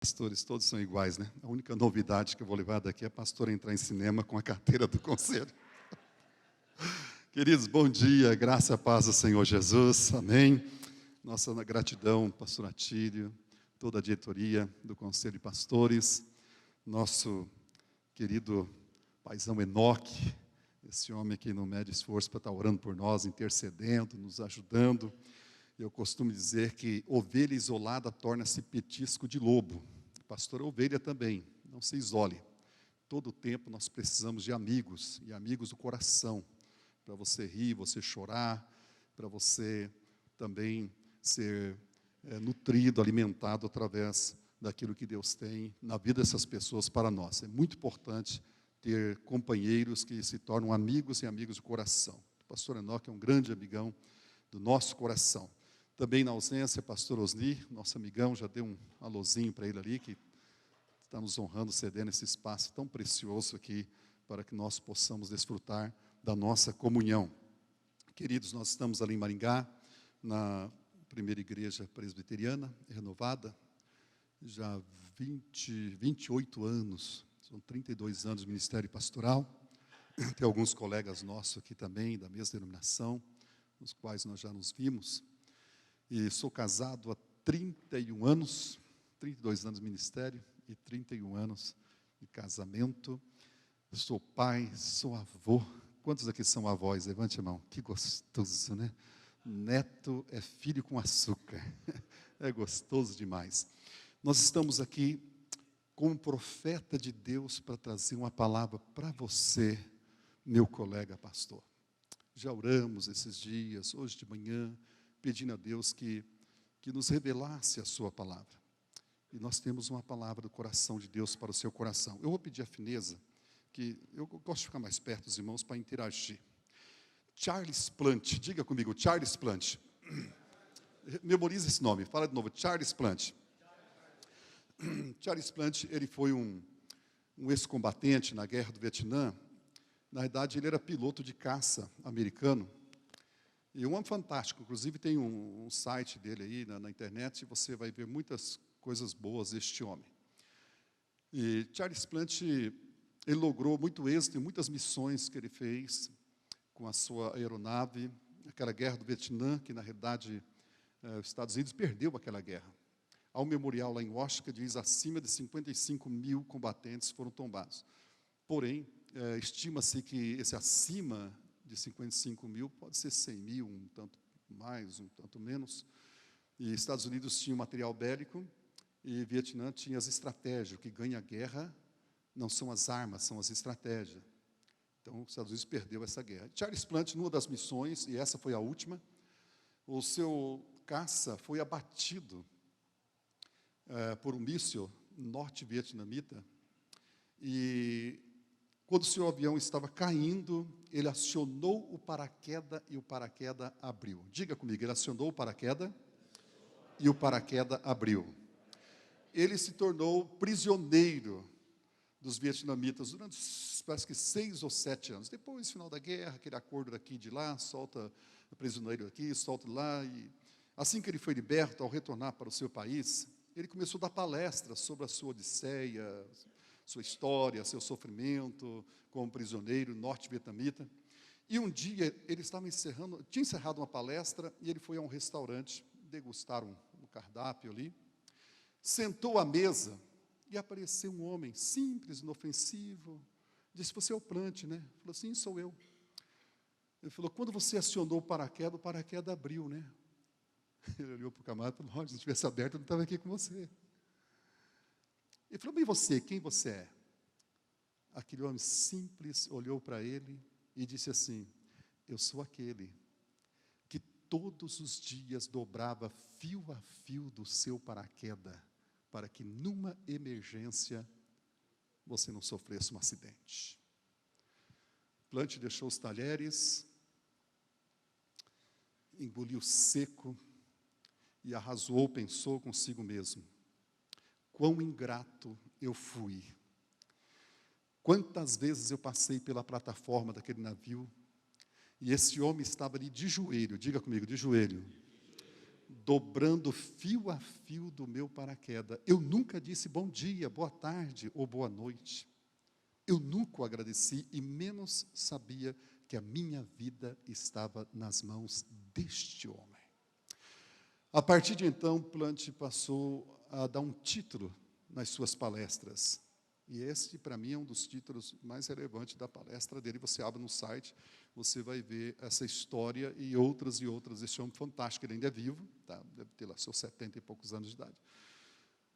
Pastores todos são iguais, né? A única novidade que eu vou levar daqui é a pastora entrar em cinema com a carteira do conselho. Queridos, bom dia, graça e paz do Senhor Jesus, amém. Nossa gratidão, pastor Atílio, toda a diretoria do Conselho de Pastores, nosso querido paizão Enoque, esse homem que não mede esforço para estar orando por nós, intercedendo, nos ajudando. Eu costumo dizer que ovelha isolada torna-se petisco de lobo. Pastor, ovelha também, não se isole. Todo o tempo nós precisamos de amigos, e amigos do coração, para você rir, você chorar, para você também ser nutrido, alimentado através daquilo que Deus tem na vida dessas pessoas para nós. É muito importante ter companheiros que se tornam amigos e amigos do coração. O pastor Enoque é um grande amigão do nosso coração. Também na ausência, pastor Osni, nosso amigão, já deu um alôzinho para ele ali, que está nos honrando, cedendo esse espaço tão precioso aqui, para que nós possamos desfrutar da nossa comunhão. Queridos, nós estamos ali em Maringá, na primeira igreja presbiteriana, renovada, já há 28 anos, são 32 anos de ministério pastoral. Tem alguns colegas nossos aqui também, da mesma denominação, nos quais nós já nos vimos. E sou casado há 31 anos, 32 anos de ministério e 31 anos de casamento. Sou pai, sou avô. Quantos aqui são avós? Levante a mão. Que gostoso, né? Neto é filho com açúcar. É gostoso demais. Nós estamos aqui como profeta de Deus para trazer uma palavra para você, meu colega pastor. Já oramos esses dias, hoje de manhã, pedindo a Deus que nos revelasse a sua palavra. E nós temos uma palavra do coração de Deus para o seu coração. Eu vou pedir a fineza, que eu gosto de ficar mais perto dos irmãos para interagir. Charles Plant, diga comigo, Charles Plant. Memorize esse nome, fala de novo, Charles Plant. Charles Plant, ele foi um ex-combatente na guerra do Vietnã. Na verdade, ele era piloto de caça americano. E um homem fantástico, inclusive tem um site dele aí na internet, e você vai ver muitas coisas boas deste homem. E Charles Plant, ele logrou muito êxito em muitas missões que ele fez com a sua aeronave, aquela guerra do Vietnã, que na realidade os Estados Unidos perdeu aquela guerra. Há um memorial lá em Washington que diz acima de 55 mil combatentes foram tombados. Porém, estima-se que esse acima de 55 mil, pode ser 100 mil, um tanto mais, um tanto menos. E Estados Unidos tinha o material bélico e Vietnã tinha as estratégias. O que ganha a guerra não são as armas, são as estratégias. Então, os Estados Unidos perdeu essa guerra. Charles Plant, numa das missões, e essa foi a última, o seu caça foi abatido por um míssil norte-vietnamita. E quando o seu avião estava caindo, ele acionou o paraquedas e o paraquedas abriu. Diga comigo, ele acionou o paraquedas e o paraquedas abriu. Ele se tornou prisioneiro dos vietnamitas durante, parece que 6 ou 7 anos. Depois, final da guerra, aquele acordo daqui e de lá, solta o prisioneiro aqui, solta lá. E assim que ele foi liberto, ao retornar para o seu país, ele começou a dar palestras sobre a sua odisseia, sua história, seu sofrimento como prisioneiro norte-vietnamita. E um dia ele tinha encerrado uma palestra e ele foi a um restaurante degustar um cardápio ali. Sentou à mesa e apareceu um homem simples, inofensivo. Disse, você é o Plant, né? Falou, sim, sou eu. Ele falou, quando você acionou o paraquedas abriu, né? Ele olhou para o camarada e falou, se não tivesse aberto, eu não estava aqui com você. Ele falou, e você, quem você é? Aquele homem simples olhou para ele e disse assim, eu sou aquele que todos os dias dobrava fio a fio do seu paraquedas, para que numa emergência você não sofresse um acidente. Plant deixou os talheres, engoliu seco e arrazoou, pensou consigo mesmo. Quão ingrato eu fui. Quantas vezes eu passei pela plataforma daquele navio e esse homem estava ali de joelho, diga comigo, de joelho, dobrando fio a fio do meu paraquedas. Eu nunca disse bom dia, boa tarde ou boa noite. Eu nunca o agradeci e menos sabia que a minha vida estava nas mãos deste homem. A partir de então, Plant passou a dar um título nas suas palestras. E esse, para mim, é um dos títulos mais relevantes da palestra dele. Você abre no site, você vai ver essa história e outras. Esse homem fantástico, ele ainda é vivo, tá? Deve ter lá seus 70 e poucos anos de idade.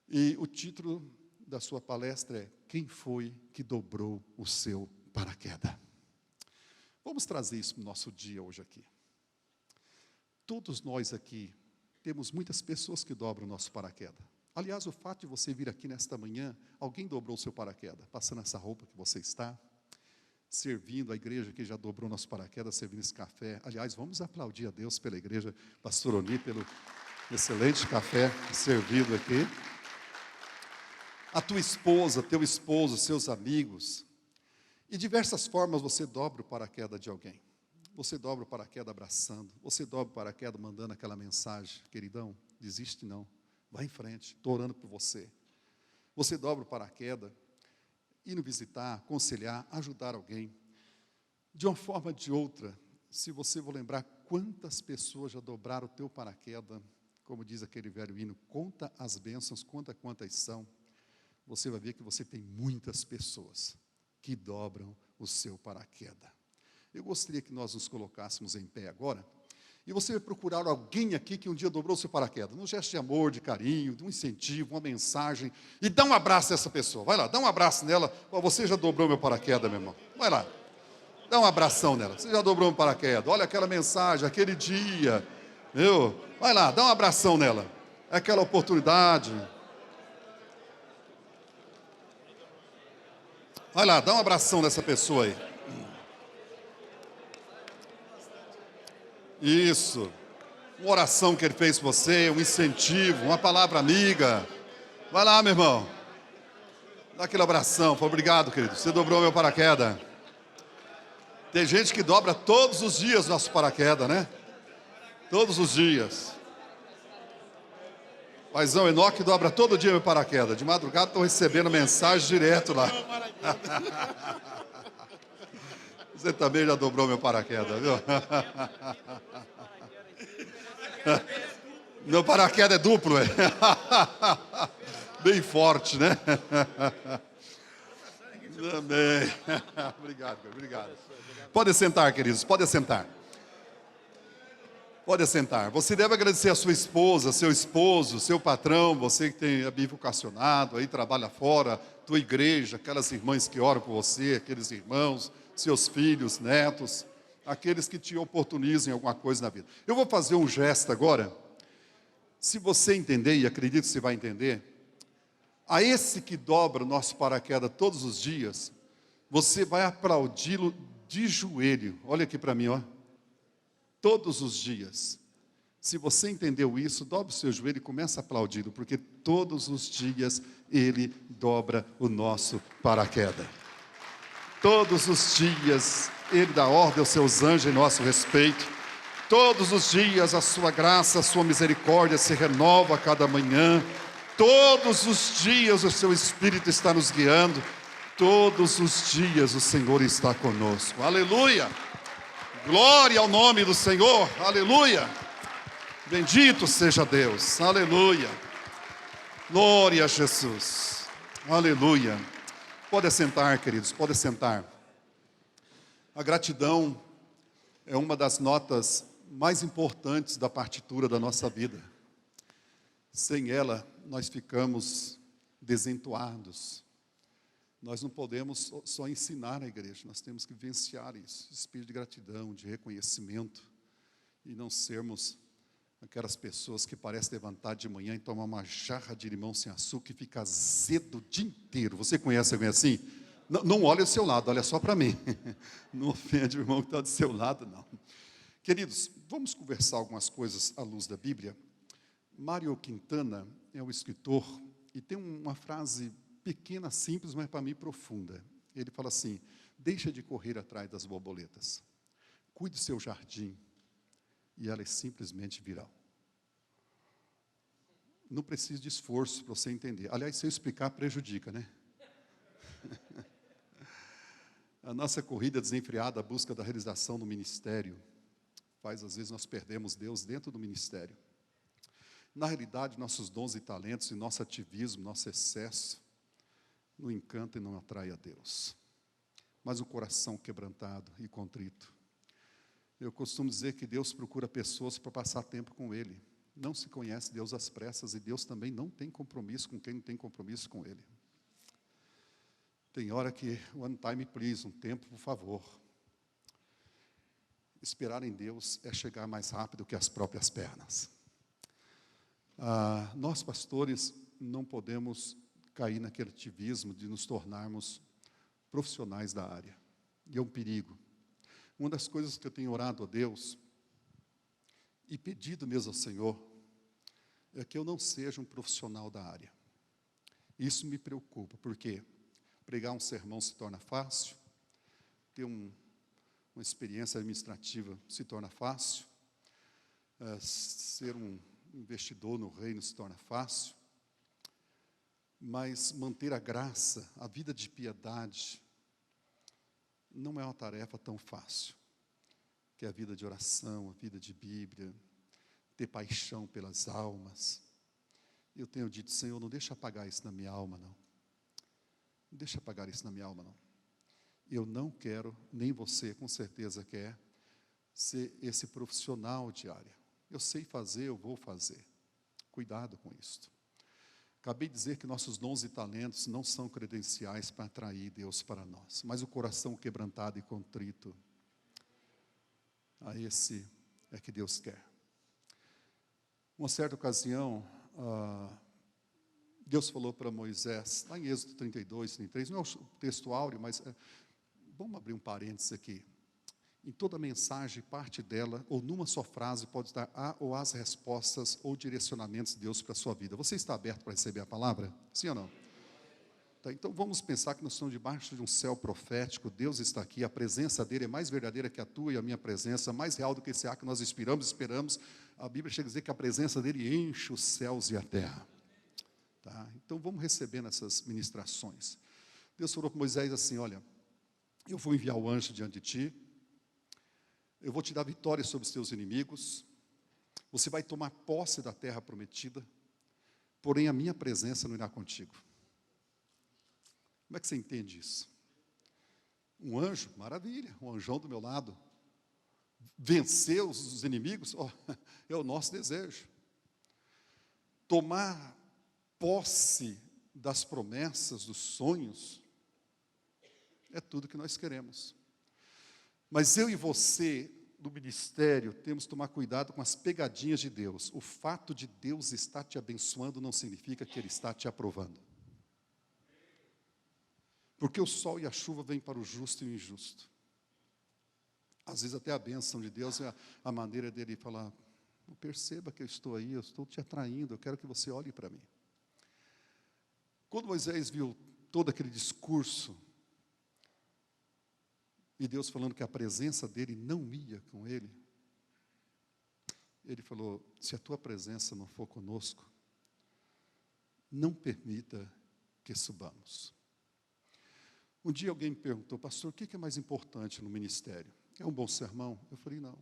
E o título da sua palestra é Quem foi que dobrou o seu paraquedas? Vamos trazer isso para o nosso dia hoje aqui. Todos nós aqui temos muitas pessoas que dobram o nosso paraquedas. Aliás, o fato de você vir aqui nesta manhã, alguém dobrou o seu paraquedas, passando essa roupa que você está, servindo a igreja que já dobrou nosso paraquedas, servindo esse café. Aliás, vamos aplaudir a Deus pela igreja, pastor Oni, pelo excelente café servido aqui. A tua esposa, teu esposo, seus amigos. E diversas formas você dobra o paraquedas de alguém. Você dobra o paraquedas abraçando, você dobra o paraquedas mandando aquela mensagem, queridão, desiste não. Vai em frente, estou orando por você. Você dobra o paraquedas, indo visitar, aconselhar, ajudar alguém. De uma forma ou de outra, se você for lembrar quantas pessoas já dobraram o teu paraquedas, como diz aquele velho hino, conta as bênçãos, conta quantas são, você vai ver que você tem muitas pessoas que dobram o seu paraquedas. Eu gostaria que nós nos colocássemos em pé agora, e você vai procurar alguém aqui que um dia dobrou o seu paraquedas, num gesto de amor, de carinho, de um incentivo, uma mensagem, e dá um abraço a essa pessoa. Vai lá, dá um abraço nela. Você já dobrou meu paraquedas, meu irmão. Vai lá, dá um abração nela. Você já dobrou meu paraquedas. Olha aquela mensagem, aquele dia. Viu? Vai lá, dá um abração nela. É aquela oportunidade. Vai lá, dá um abração nessa pessoa aí. Isso. Uma oração que ele fez por você, um incentivo, uma palavra amiga. Vai lá, meu irmão. Dá aquele abração. Fala, obrigado, querido. Você dobrou meu paraquedas. Tem gente que dobra todos os dias nosso paraquedas, né? Todos os dias. Paizão Enoque dobra todo dia meu paraquedas. De madrugada estou recebendo mensagem direto lá. Você também já dobrou meu paraquedas, viu? Meu paraquedas é duplo, é? Bem forte, né? Amém. Obrigado, obrigado. Pode sentar, queridos, pode sentar. Pode sentar. Você deve agradecer a sua esposa, seu esposo, seu patrão, você que tem bivocacionado, aí trabalha fora, tua igreja, aquelas irmãs que oram por você, aqueles irmãos, seus filhos, netos, aqueles que te oportunizam em alguma coisa na vida. Eu vou fazer um gesto agora. Se você entender, e acredito que você vai entender, a esse que dobra o nosso paraquedas todos os dias, você vai aplaudi-lo de joelho. Olha aqui para mim, ó. Todos os dias. Se você entendeu isso, dobre o seu joelho e comece a aplaudi-lo, porque todos os dias ele dobra o nosso paraquedas. Todos os dias ele dá ordem aos seus anjos em nosso respeito. Todos os dias a sua graça, a sua misericórdia se renova a cada manhã. Todos os dias o seu Espírito está nos guiando. Todos os dias o Senhor está conosco. Aleluia! Glória ao nome do Senhor, aleluia. Bendito seja Deus, aleluia. Glória a Jesus, aleluia. Pode assentar, queridos, pode assentar. A gratidão é uma das notas mais importantes da partitura da nossa vida. Sem ela, nós ficamos desentoados. Nós não podemos só ensinar a igreja, nós temos que vivenciar isso, espírito de gratidão, de reconhecimento, e não sermos aquelas pessoas que parecem levantar de manhã e tomar uma jarra de limão sem açúcar e ficar azedo o dia inteiro. Você conhece alguém assim? Não olha ao seu lado, olha só para mim. Não ofende o irmão que está do seu lado, não. Queridos, vamos conversar algumas coisas à luz da Bíblia. Mário Quintana é um escritor e tem uma frase pequena, simples, mas para mim profunda. Ele fala assim: deixa de correr atrás das borboletas, cuide do seu jardim e elas simplesmente virão. Não precisa de esforço para você entender. Aliás, se eu explicar, prejudica, né? A nossa corrida desenfreada à busca da realização do ministério faz, às vezes, nós perdemos Deus dentro do ministério. Na realidade, nossos dons e talentos e nosso ativismo, nosso excesso, não encanta e não atrai a Deus. Mas um coração quebrantado e contrito. Eu costumo dizer que Deus procura pessoas para passar tempo com Ele. Não se conhece Deus às pressas e Deus também não tem compromisso com quem não tem compromisso com Ele. Tem hora que, one time please, um tempo, por favor. Esperar em Deus é chegar mais rápido que as próprias pernas. Nós, pastores, não podemos cair naquele ativismo de nos tornarmos profissionais da área. E é um perigo. Uma das coisas que eu tenho orado a Deus, e pedido mesmo ao Senhor, é que eu não seja um profissional da área. Isso me preocupa, porque pregar um sermão se torna fácil, ter uma experiência administrativa se torna fácil, ser um investidor no reino se torna fácil, mas manter a graça, a vida de piedade, não é uma tarefa tão fácil, que é a vida de oração, a vida de Bíblia, ter paixão pelas almas. Eu tenho dito, Senhor, não deixa apagar isso na minha alma, não. Não deixa apagar isso na minha alma, não. Eu não quero, nem você com certeza quer, ser esse profissional de área. Eu sei fazer, eu vou fazer. Cuidado com isso. Acabei de dizer que nossos dons e talentos não são credenciais para atrair Deus para nós, mas o coração quebrantado e contrito, a esse é que Deus quer. Uma certa ocasião, Deus falou para Moisés, lá em Êxodo 32, 33, não é o texto áureo, mas vamos abrir um parênteses aqui. Em toda mensagem, parte dela, ou numa só frase, pode estar a ou as respostas ou direcionamentos de Deus para a sua vida. Você está aberto para receber a palavra? Sim ou não? Tá, então vamos pensar que nós estamos debaixo de um céu profético, Deus está aqui, a presença dEle é mais verdadeira que a tua e a minha presença, mais real do que esse ar que nós esperamos. A Bíblia chega a dizer que a presença dEle enche os céus e a terra. Tá? Então vamos receber nessas ministrações. Deus falou para Moisés assim, olha, eu vou enviar o anjo diante de ti, eu vou te dar vitória sobre os teus inimigos, você vai tomar posse da terra prometida, porém a minha presença não irá contigo. Como é que você entende isso? Um anjo, maravilha, um anjão do meu lado, vencer os inimigos, é o nosso desejo. Tomar posse das promessas, dos sonhos, é tudo que nós queremos. Mas eu e você, do ministério, temos que tomar cuidado com as pegadinhas de Deus. O fato de Deus estar te abençoando não significa que Ele está te aprovando. Porque o sol e a chuva vêm para o justo e o injusto. Às vezes até a bênção de Deus é a maneira dele falar, perceba que eu estou aí, eu estou te atraindo, eu quero que você olhe para mim. Quando Moisés viu todo aquele discurso, e Deus falando que a presença dele não ia com ele, ele falou, se a tua presença não for conosco, não permita que subamos. Um dia alguém me perguntou, pastor, o que é mais importante no ministério? É um bom sermão? Eu falei, não,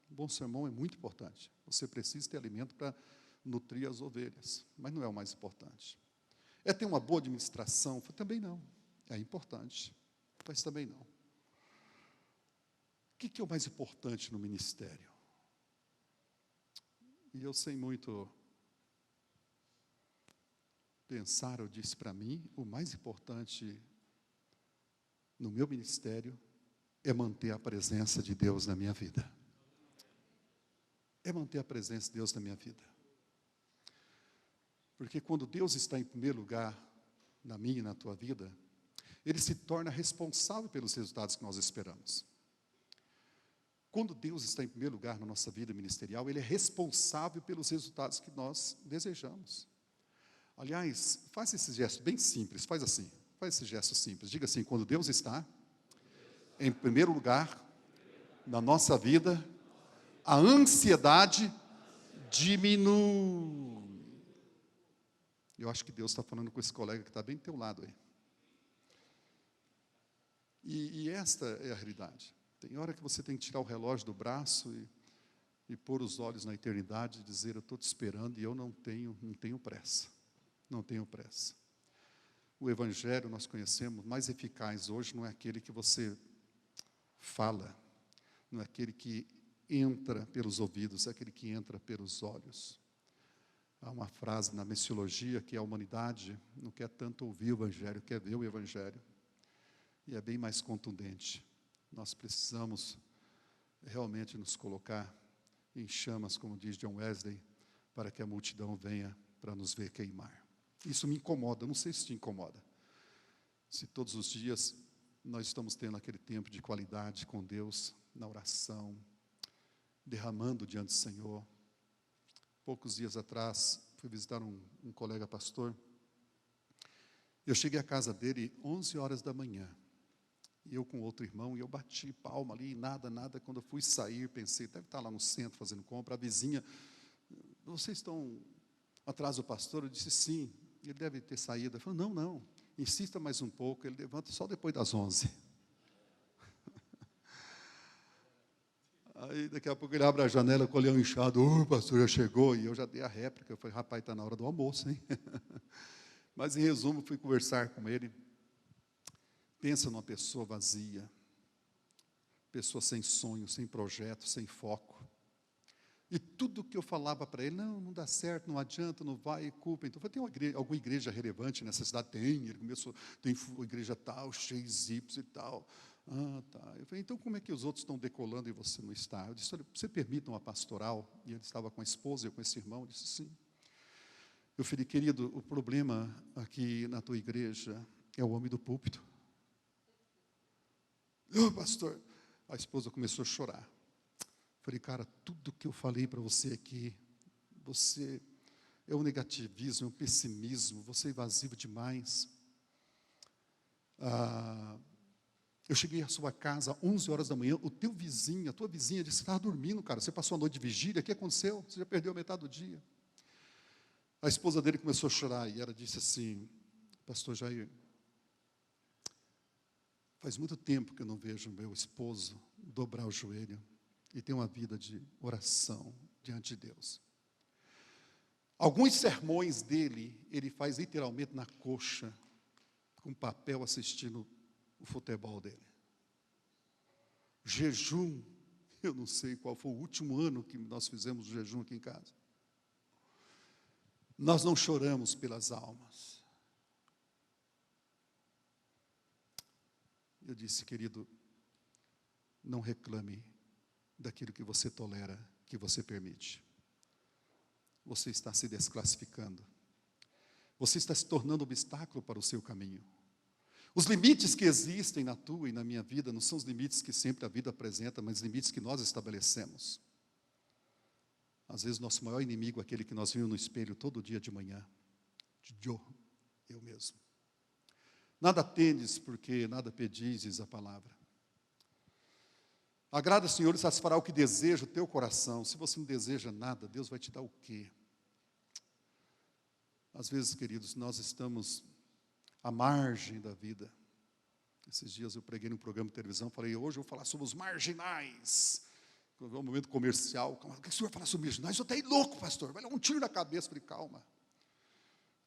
um bom sermão é muito importante. Você precisa ter alimento para nutrir as ovelhas, mas não é o mais importante. É ter uma boa administração? Eu falei, também não, é importante, mas também não. O que é o mais importante no ministério? E eu sem muito pensar, eu disse para mim, o mais importante no meu ministério é manter a presença de Deus na minha vida. É manter a presença de Deus na minha vida. Porque quando Deus está em primeiro lugar na minha e na tua vida, Ele se torna responsável pelos resultados que nós esperamos. Quando Deus está em primeiro lugar na nossa vida ministerial, Ele é responsável pelos resultados que nós desejamos. Aliás, faz esse gesto bem simples, faz assim, faz esse gesto simples. Diga assim, quando Deus está em primeiro lugar na nossa vida, a ansiedade diminui. Eu acho que Deus está falando com esse colega que está bem do teu lado aí. E esta é a realidade. Tem hora que você tem que tirar o relógio do braço e pôr os olhos na eternidade e dizer, eu estou te esperando e eu não tenho pressa. Não tenho pressa. O evangelho nós conhecemos, mais eficaz hoje não é aquele que você fala, não é aquele que entra pelos ouvidos, é aquele que entra pelos olhos. Há uma frase na missiologia que a humanidade não quer tanto ouvir o evangelho, quer ver o evangelho. E é bem mais contundente. Nós precisamos realmente nos colocar em chamas, como diz John Wesley, para que a multidão venha para nos ver queimar. Isso me incomoda, não sei se te incomoda. Se todos os dias nós estamos tendo aquele tempo de qualidade com Deus, na oração, derramando diante do Senhor. Poucos dias atrás, fui visitar um colega pastor. Eu cheguei à casa dele 11 horas da manhã. E eu com outro irmão, e eu bati palma ali, nada. Quando eu fui sair, pensei, deve estar lá no centro fazendo compra. A vizinha, vocês estão atrás do pastor? Eu disse, sim. Ele deve ter saído. Eu falei, não, insista mais um pouco. Ele levanta só depois das 11. Aí, daqui a pouco, ele abre a janela com o olhão inchado. O pastor já chegou. E eu já dei a réplica. Eu falei, rapaz, está na hora do almoço, hein? Mas, em resumo, fui conversar com ele. Pensa numa pessoa vazia. Pessoa sem sonho, sem projeto, sem foco. E tudo que eu falava para ele, não dá certo, não adianta, não vai, culpa. Então, eu falei, tem alguma igreja relevante nessa cidade? Tem. Ele começou, tem igreja tal, X, Y e tal. Ah, tá. Eu falei, então como é que os outros estão decolando e você não está? Eu disse, olha, você permite uma pastoral? E ele estava com a esposa, eu com esse irmão. Eu disse, sim. Eu falei, querido, o problema aqui na tua igreja é o homem do púlpito. Pastor, a esposa começou a chorar. Falei, cara, tudo que eu falei para você aqui, você é um negativismo, é um pessimismo, você é evasivo demais. Eu cheguei à sua casa às 11 horas da manhã, o teu vizinho, a tua vizinha disse, você estava dormindo, cara, você passou a noite de vigília, o que aconteceu? Você já perdeu a metade do dia. A esposa dele começou a chorar e ela disse assim, pastor Jair, faz muito tempo que eu não vejo meu esposo dobrar o joelho e ter uma vida de oração diante de Deus. Alguns sermões dele, ele faz literalmente na coxa, com papel, assistindo o futebol dele. Jejum, eu não sei qual foi o último ano que nós fizemos jejum aqui em casa. Nós não choramos pelas almas. Eu disse, querido, não reclame daquilo que você tolera, que você permite. Você está se desclassificando. Você está se tornando obstáculo para o seu caminho. Os limites que existem na tua e na minha vida não são os limites que sempre a vida apresenta, mas os limites que nós estabelecemos. Às vezes, nosso maior inimigo é aquele que nós vimos no espelho todo dia de manhã. Eu mesmo. Nada tendes, porque nada pedis, diz a palavra. Agrada, Senhor, e satisfará o que deseja o teu coração. Se você não deseja nada, Deus vai te dar o quê? Às vezes, queridos, nós estamos à margem da vida. Esses dias eu preguei num programa de televisão, falei, hoje eu vou falar sobre os marginais. Quando é um momento comercial, o que o senhor vai falar sobre marginais? Eu estou até louco, pastor, vai dar um tiro na cabeça. Falei, calma.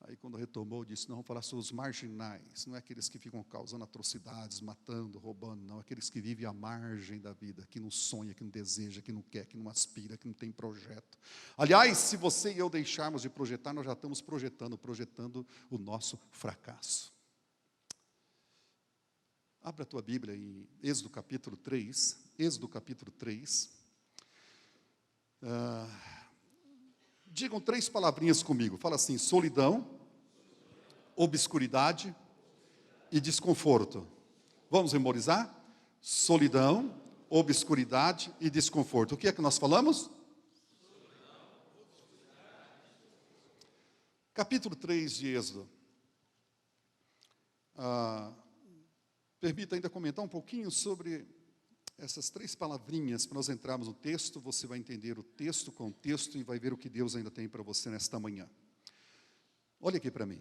Aí quando retomou, disse, não, vamos falar sobre os marginais. Não é aqueles que ficam causando atrocidades, matando, roubando, não. Aqueles que vivem à margem da vida, que não sonha, que não deseja, que não quer, que não aspira, que não tem projeto. Aliás, se você e eu deixarmos de projetar, nós já estamos projetando o nosso fracasso. Abra a tua Bíblia em Êxodo capítulo 3. Êxodo capítulo 3. Digam 3 palavrinhas comigo. Fala assim, solidão, obscuridade e desconforto. Vamos memorizar? Solidão, obscuridade e desconforto. O que é que nós falamos? Capítulo 3 de Êxodo. Permita ainda comentar um pouquinho sobre essas 3 palavrinhas, para nós entrarmos no texto. Você vai entender o texto, o contexto, e vai ver o que Deus ainda tem para você nesta manhã. Olha aqui para mim.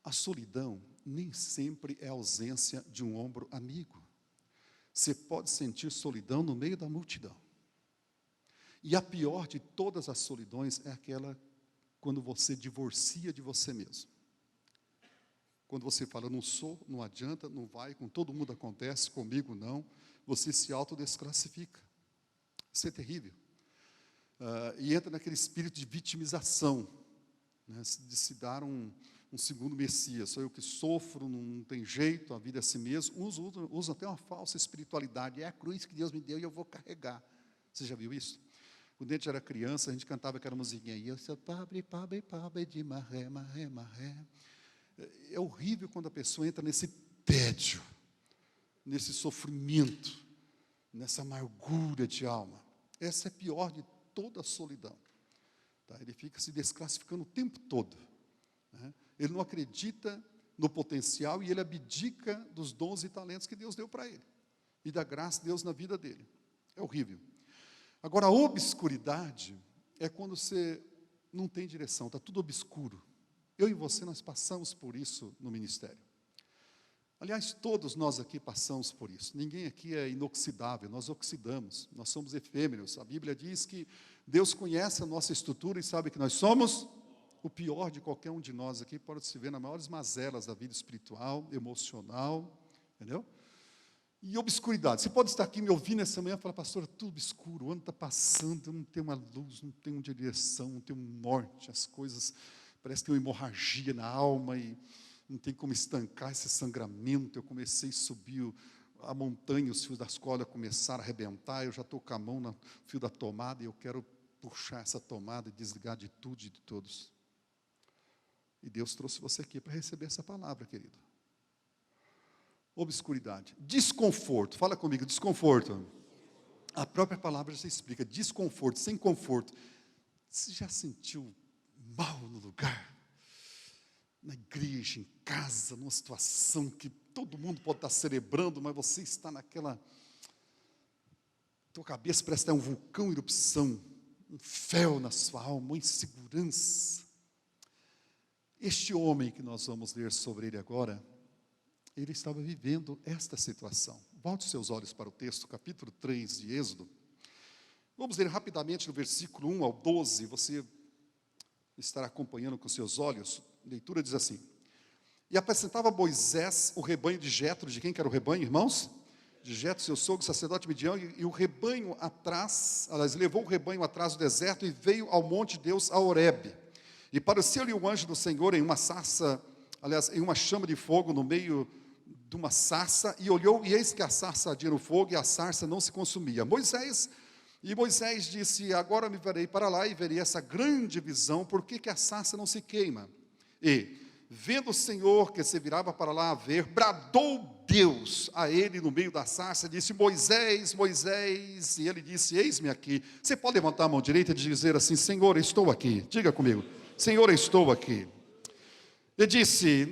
A solidão nem sempre é a ausência de um ombro amigo. Você pode sentir solidão no meio da multidão. E a pior de todas as solidões é aquela quando você divorcia de você mesmo. Quando você fala, não sou, não adianta, não vai, com todo mundo acontece, comigo não, você se autodesclassifica. Isso é terrível. E entra naquele espírito de vitimização, né, de se dar um segundo Messias. Sou eu que sofro, não tem jeito, a vida é assim mesmo. Usam até uma falsa espiritualidade. É a cruz que Deus me deu e eu vou carregar. Você já viu isso? Quando a gente era criança, a gente cantava aquela musiquinha aí. Eu sou pobre, pobre, pobre de maré, maré, maré. É horrível quando a pessoa entra nesse tédio, nesse sofrimento, nessa amargura de alma. Essa é a pior de toda a solidão. Tá? Ele fica se desclassificando o tempo todo. Né? Ele não acredita no potencial e ele abdica dos dons e talentos que Deus deu para ele. E da graça de Deus na vida dele. É horrível. Agora, a obscuridade é quando você não tem direção, está tudo obscuro. Eu e você, nós passamos por isso no ministério. Aliás, todos nós aqui passamos por isso. Ninguém aqui é inoxidável, nós oxidamos, nós somos efêmeros. A Bíblia diz que Deus conhece a nossa estrutura e sabe que nós somos o pior de qualquer um de nós aqui, pode se ver nas maiores mazelas da vida espiritual, emocional, entendeu? E obscuridade. Você pode estar aqui me ouvindo essa manhã e falar, pastor, é tudo escuro, o ano está passando, não tem uma luz, não tem uma direção, não tem um norte, as coisas, parece que tem uma hemorragia na alma e não tem como estancar esse sangramento. Eu comecei a subir a montanha, os fios das cordas começaram a arrebentar, eu já estou com a mão no fio da tomada e eu quero puxar essa tomada e desligar de tudo e de todos. E Deus trouxe você aqui para receber essa palavra, querido. Obscuridade. Desconforto. Fala comigo, desconforto. A própria palavra já explica. Desconforto, sem conforto. Você já sentiu mal no lugar? Na igreja, em casa, numa situação que todo mundo pode estar celebrando, mas você está naquela... Tua cabeça parece ter um vulcão em erupção, um fel na sua alma, uma insegurança. Este homem que nós vamos ler sobre ele agora, ele estava vivendo esta situação. Volte seus olhos para o texto, capítulo 3 de Êxodo. Vamos ler rapidamente no versículo 1 ao 12, você estará acompanhando com seus olhos. A leitura diz assim: E apresentava Moisés o rebanho de Jetro. De quem que era o rebanho, irmãos? De Jetro, seu sogro, sacerdote Midian, e o rebanho atrás, aliás, levou o rebanho atrás do deserto e veio ao monte de Deus, a Horebe. E pareceu-lhe o anjo do Senhor em uma sarça, aliás, em uma chama de fogo no meio de uma sarça, e olhou, e eis que a sarça ardia no fogo, e a sarça não se consumia. Moisés disse, agora me verei para lá, e verei essa grande visão, por que a sarça não se queima? E, vendo o Senhor que se virava para lá a ver, bradou Deus a ele no meio da sarça, disse, Moisés, Moisés, e ele disse, eis-me aqui. Você pode levantar a mão direita e dizer assim, Senhor, estou aqui. Diga comigo, Senhor, estou aqui. Ele disse,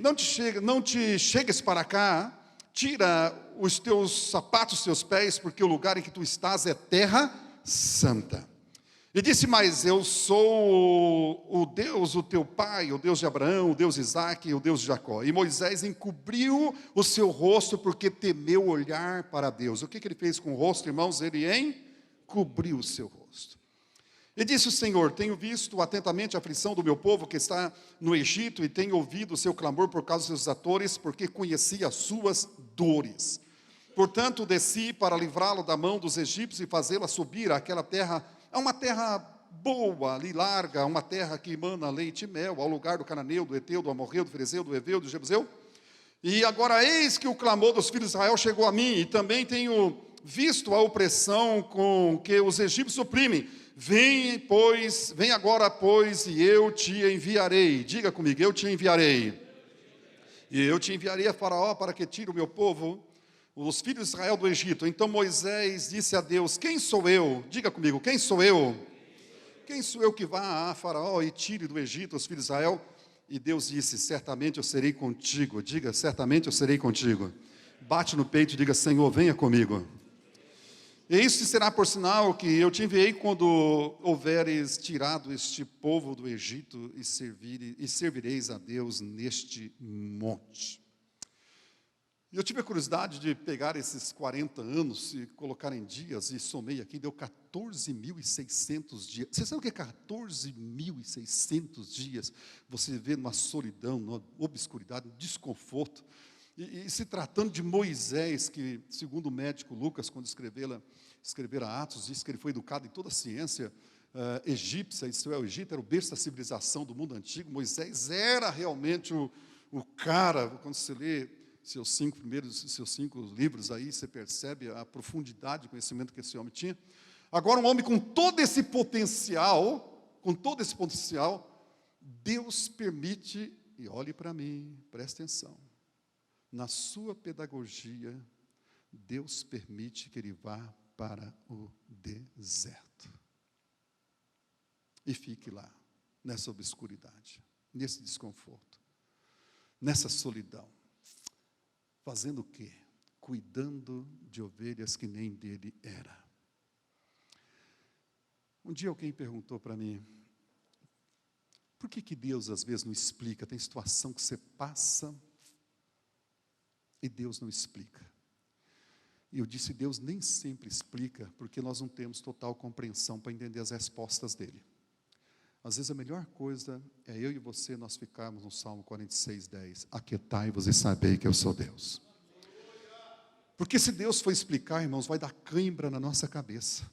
não te chegues para cá, tira os teus sapatos, os teus pés, porque o lugar em que tu estás é terra santa. Ele disse, mas eu sou o Deus, o teu pai, o Deus de Abraão, o Deus de Isaque e o Deus de Jacó. E Moisés encobriu o seu rosto porque temeu olhar para Deus. O que ele fez com o rosto, irmãos? Ele encobriu o seu rosto. E disse o Senhor, tenho visto atentamente a aflição do meu povo que está no Egito e tenho ouvido o seu clamor por causa dos seus atores, porque conheci as suas dores. Portanto, desci para livrá-lo da mão dos egípcios e fazê-lo subir àquela terra, a uma terra boa, ali larga, uma terra que emana leite e mel, ao lugar do cananeu, do Eteu, do Amorreu, do Ferezeu, do Heveu, do Jebuseu. E agora eis que o clamor dos filhos de Israel chegou a mim, e também tenho visto a opressão com que os egípcios oprimem. Vem agora, pois, e eu te enviarei. Diga comigo, eu te enviarei. E eu te enviarei a Faraó para que tire o meu povo, os filhos de Israel do Egito. Então Moisés disse a Deus, quem sou eu? Diga comigo, quem sou eu? Quem sou eu que vá a Faraó e tire do Egito os filhos de Israel? E Deus disse, certamente eu serei contigo. Diga, certamente eu serei contigo. Bate no peito e diga, Senhor, venha comigo. Este será por sinal que eu te enviei quando houveres tirado este povo do Egito e servireis a Deus neste monte. E eu tive a curiosidade de pegar esses 40 anos e colocar em dias, e somei aqui, deu 14.600 dias. Você sabe o que é 14.600 dias? Você vê numa solidão, numa obscuridade, um desconforto. E se tratando de Moisés, que, segundo o médico Lucas, quando escrevera Atos, disse que ele foi educado em toda a ciência egípcia, isto é, o Egito era o berço da civilização do mundo antigo. Moisés era realmente o cara, quando você lê seus 5 livros aí, você percebe a profundidade de conhecimento que esse homem tinha. Agora, um homem com todo esse potencial, Deus permite, e olhe para mim, preste atenção, na sua pedagogia, Deus permite que ele vá para o deserto. E fique lá, nessa obscuridade, nesse desconforto, nessa solidão. Fazendo o quê? Cuidando de ovelhas que nem dele era. Um dia alguém perguntou para mim, por que Deus às vezes não explica? Tem situação que você passa e Deus não explica. E eu disse, Deus nem sempre explica, porque nós não temos total compreensão para entender as respostas dele. Às vezes a melhor coisa é eu e você, nós ficarmos no Salmo 46:10. Aquietai-vos e sabei que eu sou Deus. Porque se Deus for explicar, irmãos, vai dar cãibra na nossa cabeça.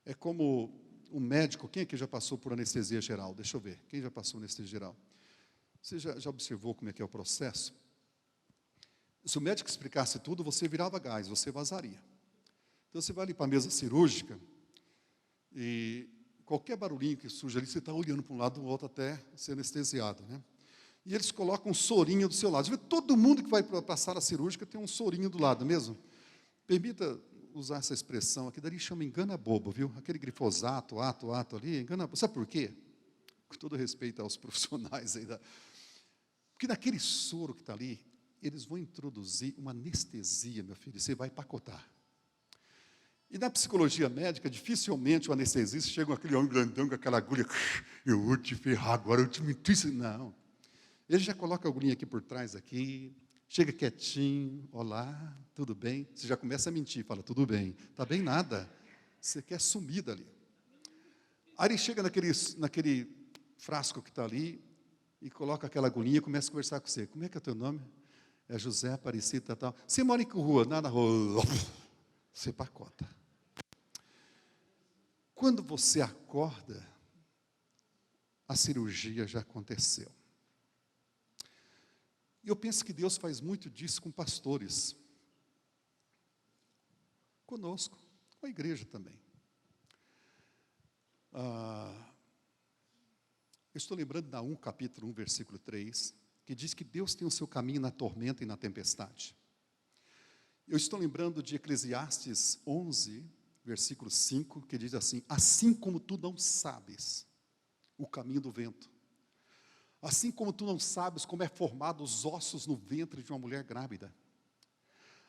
É como um médico, quem aqui já passou por anestesia geral? Deixa eu ver, quem já passou por anestesia geral? Você já observou como é que é o processo? Se o médico explicasse tudo, você virava gás, você vazaria. Então você vai ali para a mesa cirúrgica e qualquer barulhinho que surge ali, você está olhando para um lado ou outro até ser anestesiado, né? E eles colocam um sorinho do seu lado. Você vê, todo mundo que vai para a sala cirúrgica tem um sorinho do lado, mesmo? Permita usar essa expressão aqui, dali chama engana bobo, viu? Aquele glifosato, ato ali, engana bobo. Sabe por quê? Com todo respeito aos profissionais aí porque naquele soro que está ali, eles vão introduzir uma anestesia, meu filho, você vai empacotar. E na psicologia médica, dificilmente o anestesista chega com aquele homem grandão, com aquela agulha, eu vou te ferrar agora, eu te menti. Não. Ele já coloca a agulhinha aqui por trás, aqui, chega quietinho, olá, tudo bem? Você já começa a mentir, fala, tudo bem. Está bem nada, você quer sumir dali. Aí ele chega naquele frasco que está ali, e coloca aquela agulhinha e começa a conversar com você. Como é que é o teu nome? É José Aparecido, tal. Você mora em que rua? Na rua. Você pacota. Quando você acorda, a cirurgia já aconteceu. E eu penso que Deus faz muito disso com pastores. Conosco, com a igreja também. Eu estou lembrando de Naum, capítulo 1, versículo 3, que diz que Deus tem o seu caminho na tormenta e na tempestade. Eu estou lembrando de Eclesiastes 11, versículo 5, que diz assim, assim como tu não sabes o caminho do vento, assim como tu não sabes como é formado os ossos no ventre de uma mulher grávida,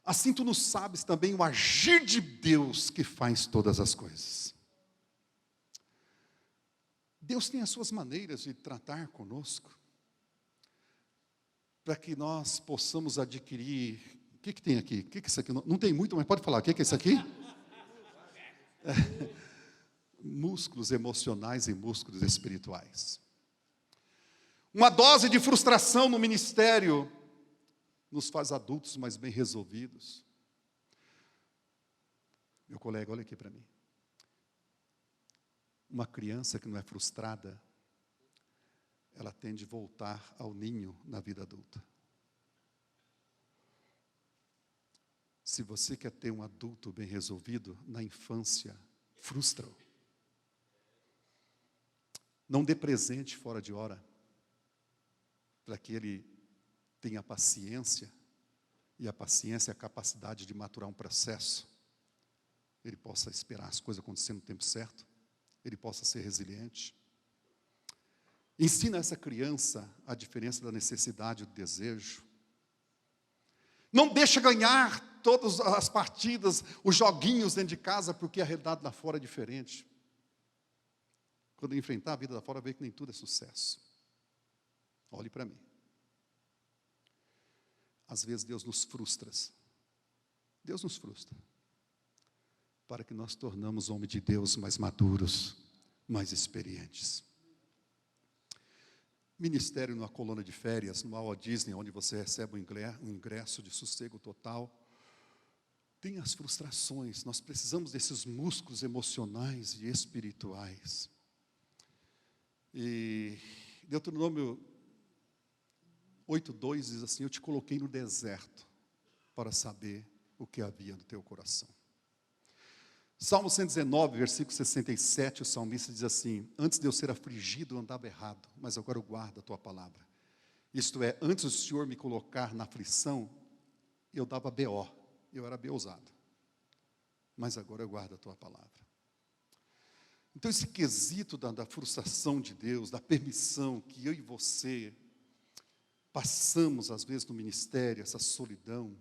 assim tu não sabes também o agir de Deus que faz todas as coisas. Deus tem as suas maneiras de tratar conosco, para que nós possamos adquirir. O que tem aqui? O que é isso aqui? Não tem muito, mas pode falar. O que é isso aqui? Músculos emocionais e músculos espirituais. Uma dose de frustração no ministério nos faz adultos mais bem resolvidos. Meu colega, olha aqui para mim. Uma criança que não é frustrada, ela tende a voltar ao ninho na vida adulta. Se você quer ter um adulto bem resolvido, na infância, frustra-o. Não dê presente fora de hora, para que ele tenha paciência, e a paciência é a capacidade de maturar um processo, ele possa esperar as coisas acontecerem no tempo certo, ele possa ser resiliente. Ensina essa criança a diferença da necessidade e do desejo. Não deixa ganhar todas as partidas, os joguinhos dentro de casa, porque a realidade lá fora é diferente. Quando enfrentar a vida lá fora, ver que nem tudo é sucesso. Olhe para mim. Às vezes Deus nos frustra. Deus nos frustra. Para que nós tornamos homens de Deus mais maduros, mais experientes. Ministério numa colônia de férias, no Walt Disney, onde você recebe um ingresso de sossego total. Tem as frustrações, nós precisamos desses músculos emocionais e espirituais. E Deuteronômio 8:2 diz assim: eu te coloquei no deserto para saber o que havia no teu coração. Salmo 119, versículo 67, o salmista diz assim: antes de eu ser afligido, eu andava errado, mas agora eu guardo a tua palavra. Isto é, antes do Senhor me colocar na aflição, eu dava B.O., eu era beusado. Mas agora eu guardo a tua palavra. Então esse quesito da frustração de Deus, da permissão que eu e você passamos às vezes no ministério, essa solidão,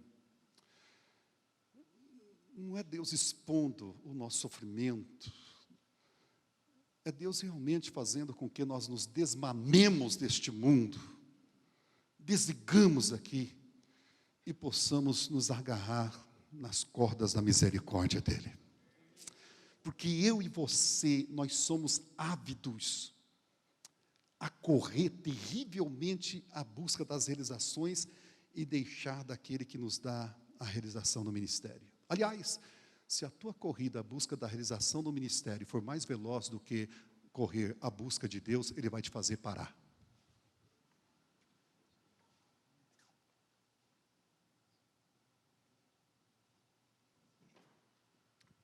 não é Deus expondo o nosso sofrimento, é Deus realmente fazendo com que nós nos desmamemos deste mundo, desligamos aqui e possamos nos agarrar nas cordas da misericórdia dEle. Porque eu e você, nós somos ávidos a correr terrivelmente à busca das realizações e deixar daquele que nos dá a realização no ministério. Aliás, se a tua corrida à busca da realização do ministério for mais veloz do que correr à busca de Deus, Ele vai te fazer parar.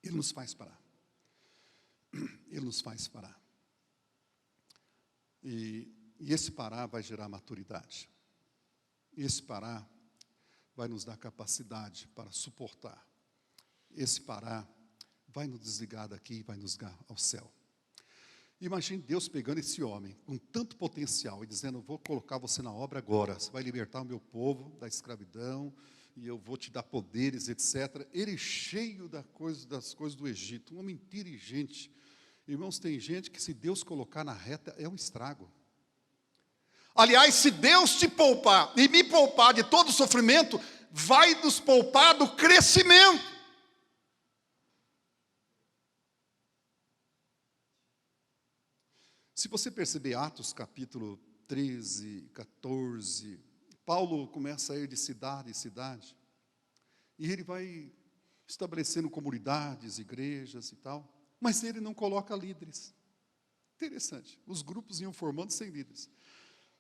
Ele nos faz parar. Ele nos faz parar. E esse parar vai gerar maturidade. Esse parar vai nos dar capacidade para suportar. Esse parar vai nos desligar daqui e vai nos ligar ao céu. Imagine Deus pegando esse homem com tanto potencial e dizendo: vou colocar você na obra agora, você vai libertar o meu povo da escravidão e eu vou te dar poderes, etc. Ele cheio das coisas do Egito, um homem inteligente. Irmãos, tem gente que se Deus colocar na reta é um estrago. Aliás, se Deus te poupar e me poupar de todo o sofrimento, vai nos poupar do crescimento. Se você perceber Atos capítulo 13, 14, Paulo começa a ir de cidade em cidade, e ele vai estabelecendo comunidades, igrejas e tal, mas ele não coloca líderes. Interessante, os grupos iam formando sem líderes.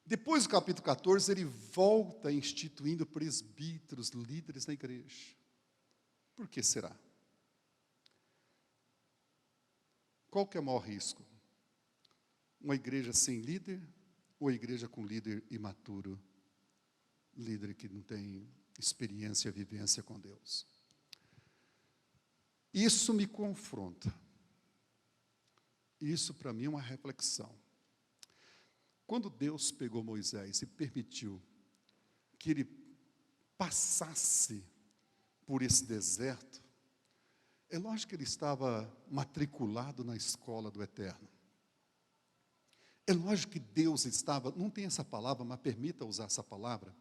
Depois do capítulo 14, ele volta instituindo presbíteros, líderes na igreja. Por que será? Qual que é o maior risco? Uma igreja sem líder ou a igreja com líder imaturo? Líder que não tem experiência, vivência com Deus. Isso me confronta. Isso para mim é uma reflexão. Quando Deus pegou Moisés e permitiu que ele passasse por esse deserto, é lógico que ele estava matriculado na escola do Eterno. É lógico que Deus estava, não tem essa palavra, mas permita usar essa palavra,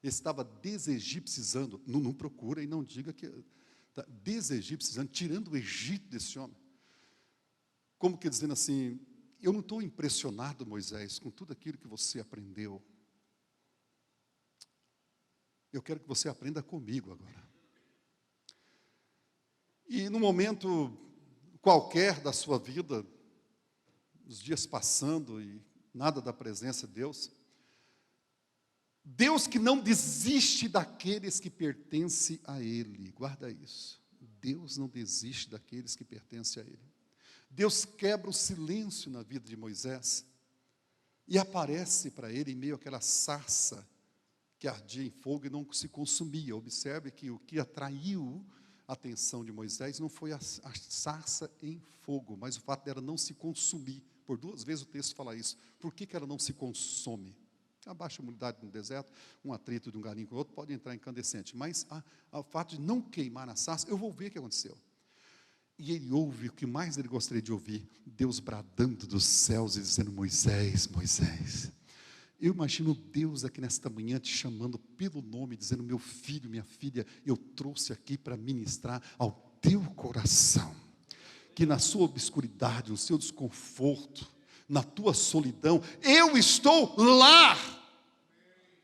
estava desegipcizando, não procura e não diga que está desegipcizando, tirando o Egito desse homem. Como que dizendo assim: eu não estou impressionado, Moisés, com tudo aquilo que você aprendeu. Eu quero que você aprenda comigo agora. E no momento qualquer da sua vida, os dias passando e nada da presença de Deus, Deus que não desiste daqueles que pertencem a Ele, guarda isso, Deus não desiste daqueles que pertencem a Ele. Deus quebra o silêncio na vida de Moisés e aparece para ele em meio àquela sarça que ardia em fogo e não se consumia. Observe que o que atraiu a atenção de Moisés não foi a sarça em fogo, mas o fato dela não se consumir. Por 2 vezes o texto fala isso. Por que ela não se consome? A baixa imunidade no deserto, um atrito de um galinho com o outro, pode entrar incandescente. Mas o fato de não queimar na sarça, eu vou ver o que aconteceu. E ele ouve o que mais ele gostaria de ouvir, Deus bradando dos céus e dizendo, Moisés, Moisés. Eu imagino Deus aqui nesta manhã te chamando pelo nome, dizendo, meu filho, minha filha, eu trouxe aqui para ministrar ao teu coração, que na sua obscuridade, no seu desconforto, na tua solidão, eu estou lá.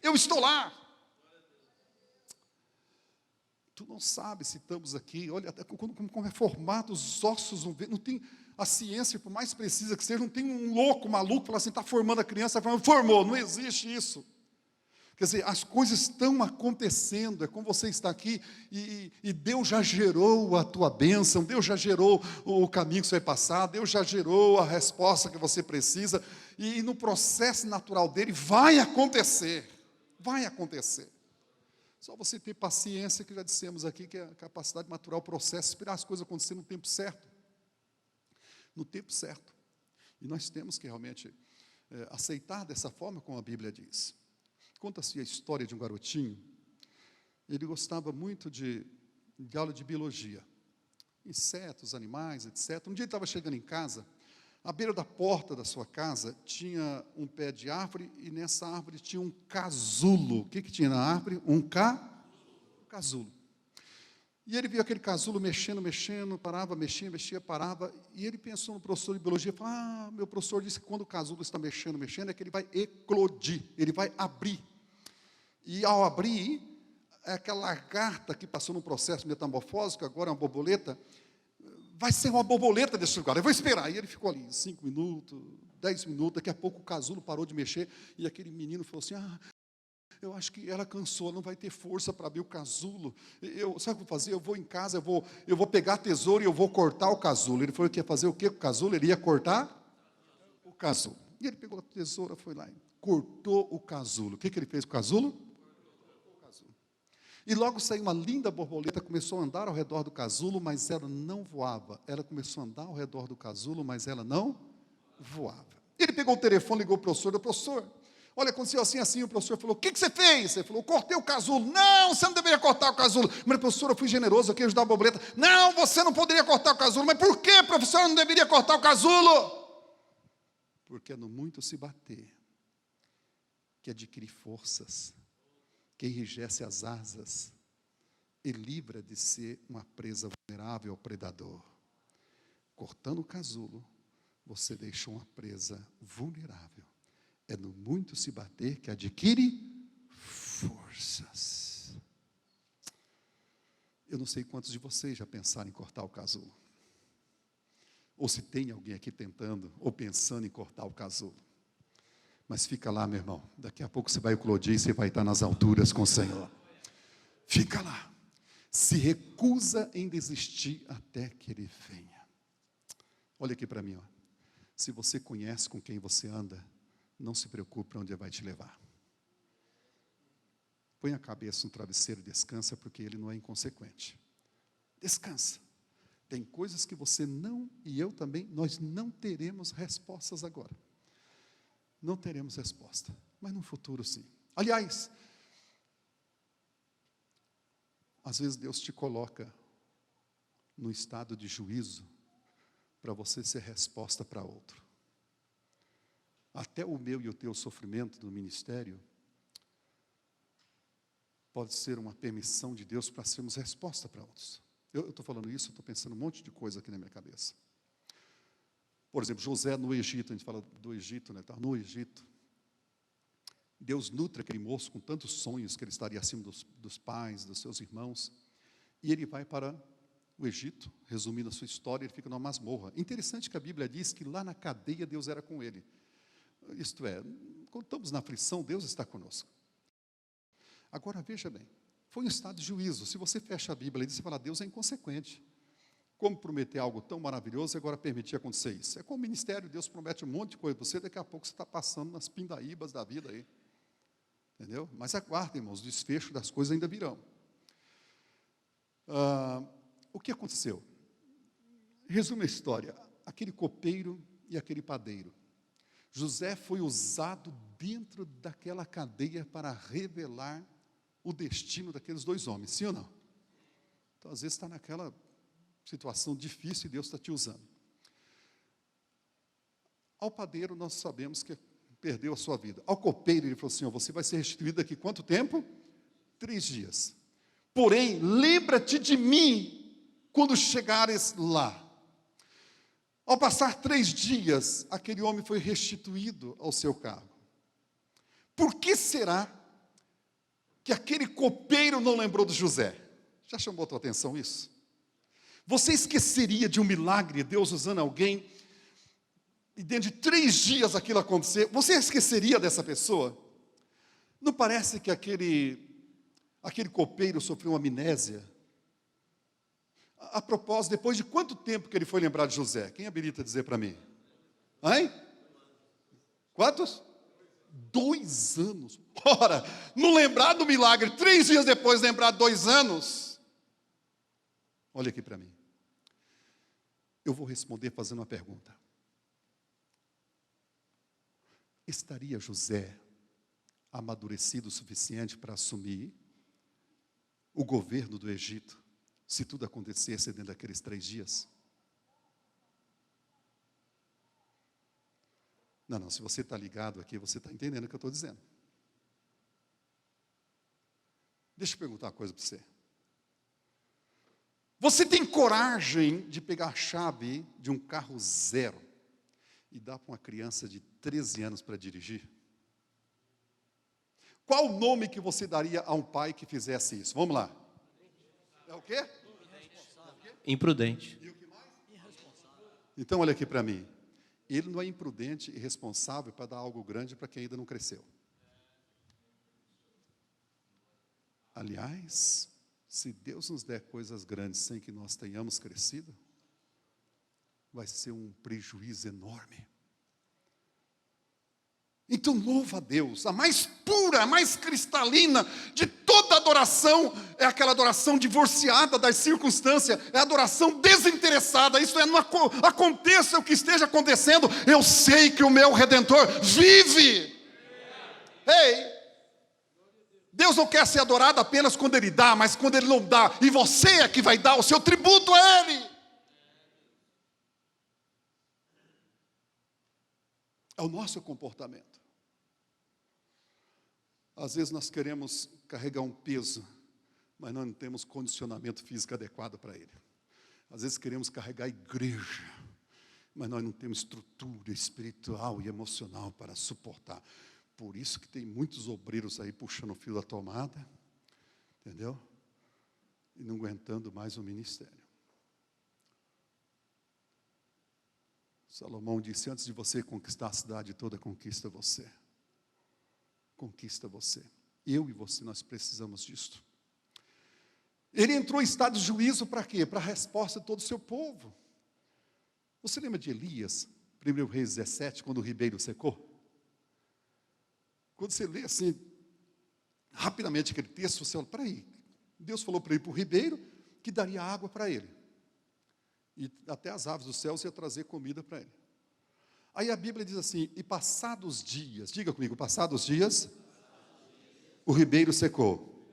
Eu estou lá. Tu não sabes se estamos aqui, olha até como é formado os ossos, não tem a ciência, por mais precisa que seja, não tem um louco, maluco, falar assim, está formando a criança, formou, não existe isso. Quer dizer, as coisas estão acontecendo, é como você está aqui, e Deus já gerou a tua bênção, Deus já gerou o caminho que você vai passar, Deus já gerou a resposta que você precisa, e no processo natural dele vai acontecer, Só você ter paciência, que já dissemos aqui, que é a capacidade de maturar o processo, esperar as coisas acontecerem no tempo certo. No tempo certo. E nós temos que realmente aceitar dessa forma como a Bíblia diz. Conta-se a história de um garotinho, ele gostava muito de aula de biologia, insetos, animais, etc. Um dia ele estava chegando em casa, à beira da porta da sua casa, tinha um pé de árvore, e nessa árvore tinha um casulo. O que tinha na árvore? Um casulo. E ele viu aquele casulo mexendo, parava, mexia, parava, e ele pensou no professor de biologia, falou, meu professor disse que quando o casulo está mexendo, é que ele vai eclodir, ele vai abrir. E ao abrir, aquela lagarta que passou num processo metamorfósico, agora é uma borboleta, vai ser uma borboleta desse lugar, eu vou esperar. E ele ficou ali 5 minutos, 10 minutos, daqui a pouco o casulo parou de mexer, e aquele menino falou assim, eu acho que ela cansou, não vai ter força para abrir o casulo. Sabe o que eu vou fazer? Eu vou em casa, eu vou pegar a tesoura e eu vou cortar o casulo. Ele falou que ia fazer o quê com o casulo? Ele ia cortar o casulo. E ele pegou a tesoura, foi lá e cortou o casulo. O que ele fez com o casulo? E logo saiu uma linda borboleta, começou a andar ao redor do casulo, mas ela não voava. Ela começou a andar ao redor do casulo, mas ela não voava. Ele pegou o telefone, ligou para o professor, olha, aconteceu assim, o professor falou, o que você fez? Ele falou, cortei o casulo. Não, você não deveria cortar o casulo. Mas, professor, eu fui generoso, eu queria ajudar a borboleta. Não, você não poderia cortar o casulo. Mas por que, professor, eu não deveria cortar o casulo? Porque é no muito se bater que adquire forças, que enrijece as asas e livra de ser uma presa vulnerável ao predador. Cortando o casulo, você deixou uma presa vulnerável. É no muito se bater que adquire forças. Eu não sei quantos de vocês já pensaram em cortar o casulo. Ou se tem alguém aqui tentando, ou pensando em cortar o casulo. Mas fica lá, meu irmão. Daqui a pouco você vai eclodir e você vai estar nas alturas com o Senhor. Fica lá. Se recusa em desistir até que Ele venha. Olha aqui para mim. Se você conhece com quem você anda, não se preocupe para onde Ele vai te levar. Põe a cabeça no travesseiro e descansa, porque Ele não é inconsequente. Descansa. Tem coisas que você não, e eu também, nós não teremos respostas agora. Não teremos resposta, mas no futuro sim. Aliás, às vezes Deus te coloca no estado de juízo para você ser resposta para outro. Até o meu e o teu sofrimento do ministério pode ser uma permissão de Deus para sermos resposta para outros. Eu estou falando isso, estou pensando um monte de coisa aqui na minha cabeça. Por exemplo, José no Egito, a gente fala do Egito, né? Está no Egito. Deus nutre aquele moço com tantos sonhos que ele estaria acima dos pais, dos seus irmãos. E ele vai para o Egito, resumindo a sua história, ele fica numa masmorra. Interessante que a Bíblia diz que lá na cadeia Deus era com ele. Isto é, quando estamos na aflição, Deus está conosco. Agora, veja bem, foi um estado de juízo. Se você fecha a Bíblia e diz, você fala, Deus é inconsequente. Como prometer algo tão maravilhoso e agora permitir acontecer isso? É como o ministério, Deus promete um monte de coisa para você, daqui a pouco você está passando nas pindaíbas da vida aí. Entendeu? Mas aguardem, irmãos, o desfecho das coisas ainda virão. O que aconteceu? Resume a história. Aquele copeiro e aquele padeiro José foi usado dentro daquela cadeia para revelar o destino daqueles dois homens, sim ou não? Então, às vezes, está naquela situação difícil e Deus está te usando. Ao padeiro, nós sabemos que perdeu a sua vida. Ao copeiro, ele falou assim, você vai ser restituído daqui quanto tempo? 3 dias. Porém, lembra-te de mim quando chegares lá. Ao passar 3 dias, aquele homem foi restituído ao seu cargo. Por que será que aquele copeiro não lembrou de José? Já chamou a tua atenção isso? Você esqueceria de um milagre, Deus usando alguém, e dentro de 3 dias aquilo acontecer? Você esqueceria dessa pessoa? Não parece que aquele copeiro sofreu uma amnésia? A propósito, depois de quanto tempo que ele foi lembrar de José? Quem habilita dizer para mim? Hein? Quantos? 2 anos. Ora, não lembrar do milagre, 3 dias depois lembrar 2 anos. Olha aqui para mim. Eu vou responder fazendo uma pergunta. Estaria José amadurecido o suficiente para assumir o governo do Egito, se tudo acontecesse dentro daqueles 3 dias? Não, se você está ligado aqui, você está entendendo o que eu estou dizendo. Deixa eu perguntar uma coisa para você. Você tem coragem de pegar a chave de um carro zero e dar para uma criança de 13 anos para dirigir? Qual o nome que você daria a um pai que fizesse isso? Vamos lá. É o quê? Imprudente. E o que mais? Irresponsável. Então, olha aqui para mim. Ele não é imprudente e irresponsável para dar algo grande para quem ainda não cresceu. Aliás, se Deus nos der coisas grandes sem que nós tenhamos crescido, vai ser um prejuízo enorme. Então, louva a Deus. A mais pura, a mais cristalina de toda adoração é aquela adoração divorciada das circunstâncias, é a adoração desinteressada. Isso é, não aconteça o que esteja acontecendo, eu sei que o meu Redentor vive. Ei! Deus não quer ser adorado apenas quando Ele dá, mas quando Ele não dá, e você é que vai dar o seu tributo a Ele. É o nosso comportamento. Às vezes nós queremos carregar um peso, mas nós não temos condicionamento físico adequado para ele. Às vezes queremos carregar a igreja, mas nós não temos estrutura espiritual e emocional para suportar. Por isso que tem muitos obreiros aí puxando o fio da tomada, entendeu? E não aguentando mais o ministério. Salomão disse, antes de você conquistar a cidade toda, conquista você. Conquista você. Eu e você, nós precisamos disso. Ele entrou em estado de juízo para quê? Para a resposta de todo o seu povo. Você lembra de Elias, 1 Reis 17, quando o ribeiro secou? Quando você lê assim, rapidamente aquele texto, você olha, peraí, Deus falou para ele, para o ribeiro, que daria água para ele. E até as aves dos céus ia trazer comida para ele. Aí a Bíblia diz assim, e passados dias, diga comigo, passados dias, o ribeiro secou.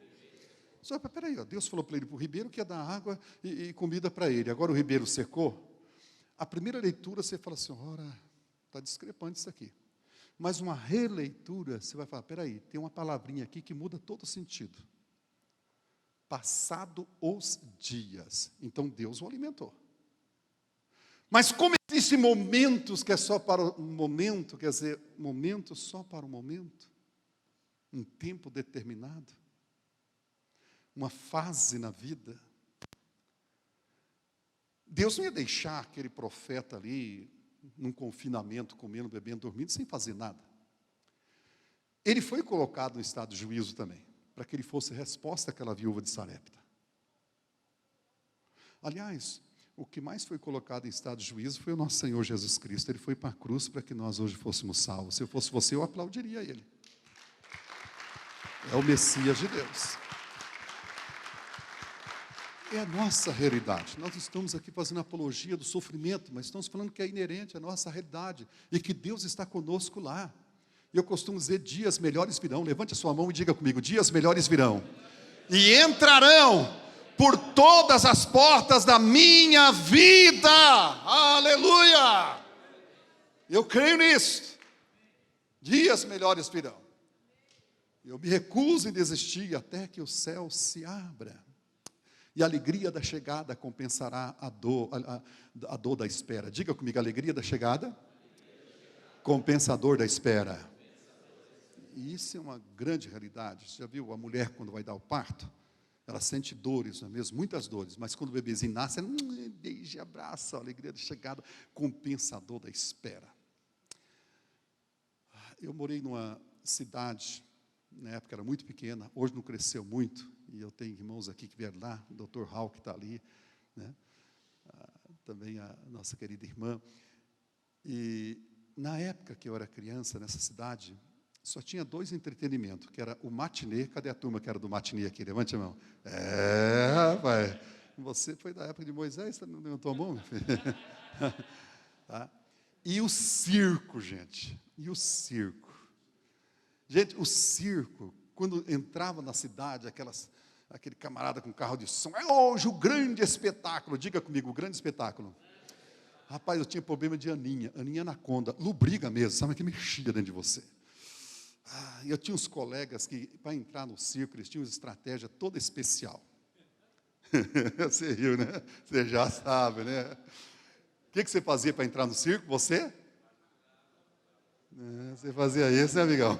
Só, peraí, Deus falou para ele, para o ribeiro, que ia dar água e comida para ele. Agora o ribeiro secou. A primeira leitura você fala assim, ora, está discrepante isso aqui. Mas uma releitura, você vai falar, peraí, tem uma palavrinha aqui que muda todo o sentido. Passado os dias. Então Deus o alimentou. Mas como existem momentos que é só para um momento, quer dizer, momento só para um momento, um tempo determinado, uma fase na vida, Deus não ia deixar aquele profeta ali, num confinamento, comendo, bebendo, dormindo, sem fazer nada. Ele foi colocado em estado de juízo também, para que ele fosse resposta àquela viúva de Sarepta. Aliás, o que mais foi colocado em estado de juízo foi o nosso Senhor Jesus Cristo. Ele foi para a cruz para que nós hoje fôssemos salvos. Se eu fosse você, eu aplaudiria ele. É o Messias de Deus. É a nossa realidade. Nós estamos aqui fazendo apologia do sofrimento, mas estamos falando que é inerente à nossa realidade e que Deus está conosco lá. E eu costumo dizer, dias melhores virão. Levante a sua mão e diga comigo, dias melhores virão. E entrarão por todas as portas da minha vida. Aleluia! Eu creio nisso. Dias melhores virão. Eu me recuso em desistir até que o céu se abra. E a alegria da chegada compensará a dor da espera. Diga comigo, a alegria da chegada, compensador da espera. E isso é uma grande realidade. Você já viu a mulher quando vai dar o parto? Ela sente dores, não é mesmo? Muitas dores. Mas quando o bebezinho nasce, ela beija, abraça, a alegria da chegada, compensador da espera. Eu morei numa cidade, na época era muito pequena, hoje não cresceu muito, e eu tenho irmãos aqui que vieram lá, o Dr. Hall que está ali, né? Também a nossa querida irmã. E na época que eu era criança, nessa cidade, só tinha 2 entretenimentos, que era o matinê. Cadê a turma que era do matinê aqui? Levante a mão. Rapaz, você foi da época de Moisés, você não levantou a mão? Tá? E o circo, gente. E o circo. Gente, o circo, quando entrava na cidade, aquele camarada com carro de som, é hoje o grande espetáculo. Diga comigo, o grande espetáculo. Rapaz, eu tinha problema de aninha anaconda, lubriga mesmo, sabe, que mexia dentro de você. Eu tinha uns colegas que, para entrar no circo, eles tinham uma estratégia toda especial. Você riu, né? Você já sabe, né? O que você fazia para entrar no circo? Você? Você fazia isso, né, amigão?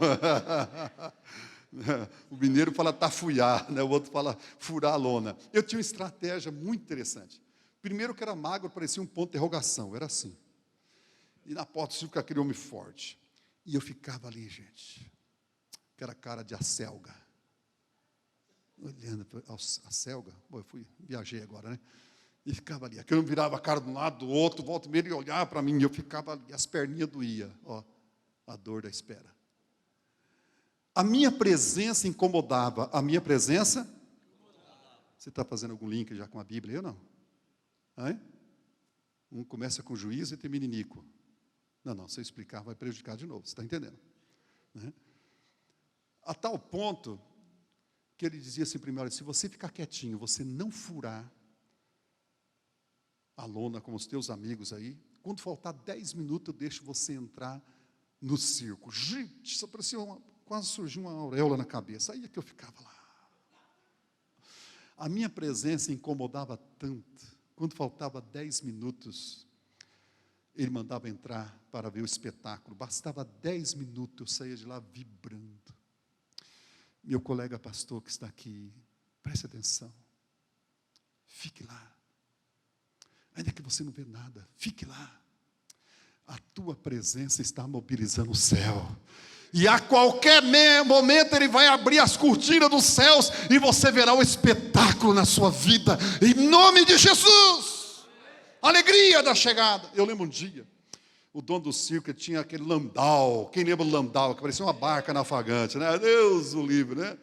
O mineiro fala tafuiar, né? O outro fala furar a lona. Eu tinha uma estratégia muito interessante. Primeiro que era magro, parecia um ponto de interrogação, era assim. E na porta do circo, aquele homem forte. E eu ficava ali, gente, aquela cara de acelga. Olhando para a selga, eu viajei agora, né? E ficava ali. Aquele homem virava a cara de um lado, do outro, volta e meia, ele olhava para mim, e eu ficava ali, as perninhas doíam, ó, a dor da espera. A minha presença incomodava. A minha presença? Você está fazendo algum link já com a Bíblia? Eu não. Hein? Um começa com juízo e termina em Nico. Não, se eu explicar vai prejudicar de novo, você está entendendo? Né? A tal ponto que ele dizia assim primeiro, se você ficar quietinho, você não furar a lona com os teus amigos aí, quando faltar 10 minutos eu deixo você entrar no circo. Gente, isso parecia quase surgiu uma auréola na cabeça, aí é que eu ficava lá. A minha presença incomodava tanto, quando faltava 10 minutos, ele mandava entrar para ver o espetáculo. Bastava 10 minutos, eu saía de lá vibrando. Meu colega pastor que está aqui, preste atenção. Fique lá. Ainda que você não vê nada, fique lá. A tua presença está mobilizando o céu. E a qualquer momento ele vai abrir as cortinas dos céus e você verá o espetáculo na sua vida. Em nome de Jesus. Alegria da chegada. Eu lembro um dia, o dono do circo tinha aquele landau. Quem lembra do landau? Que parecia uma barca navegante, né? Deus o livre, né?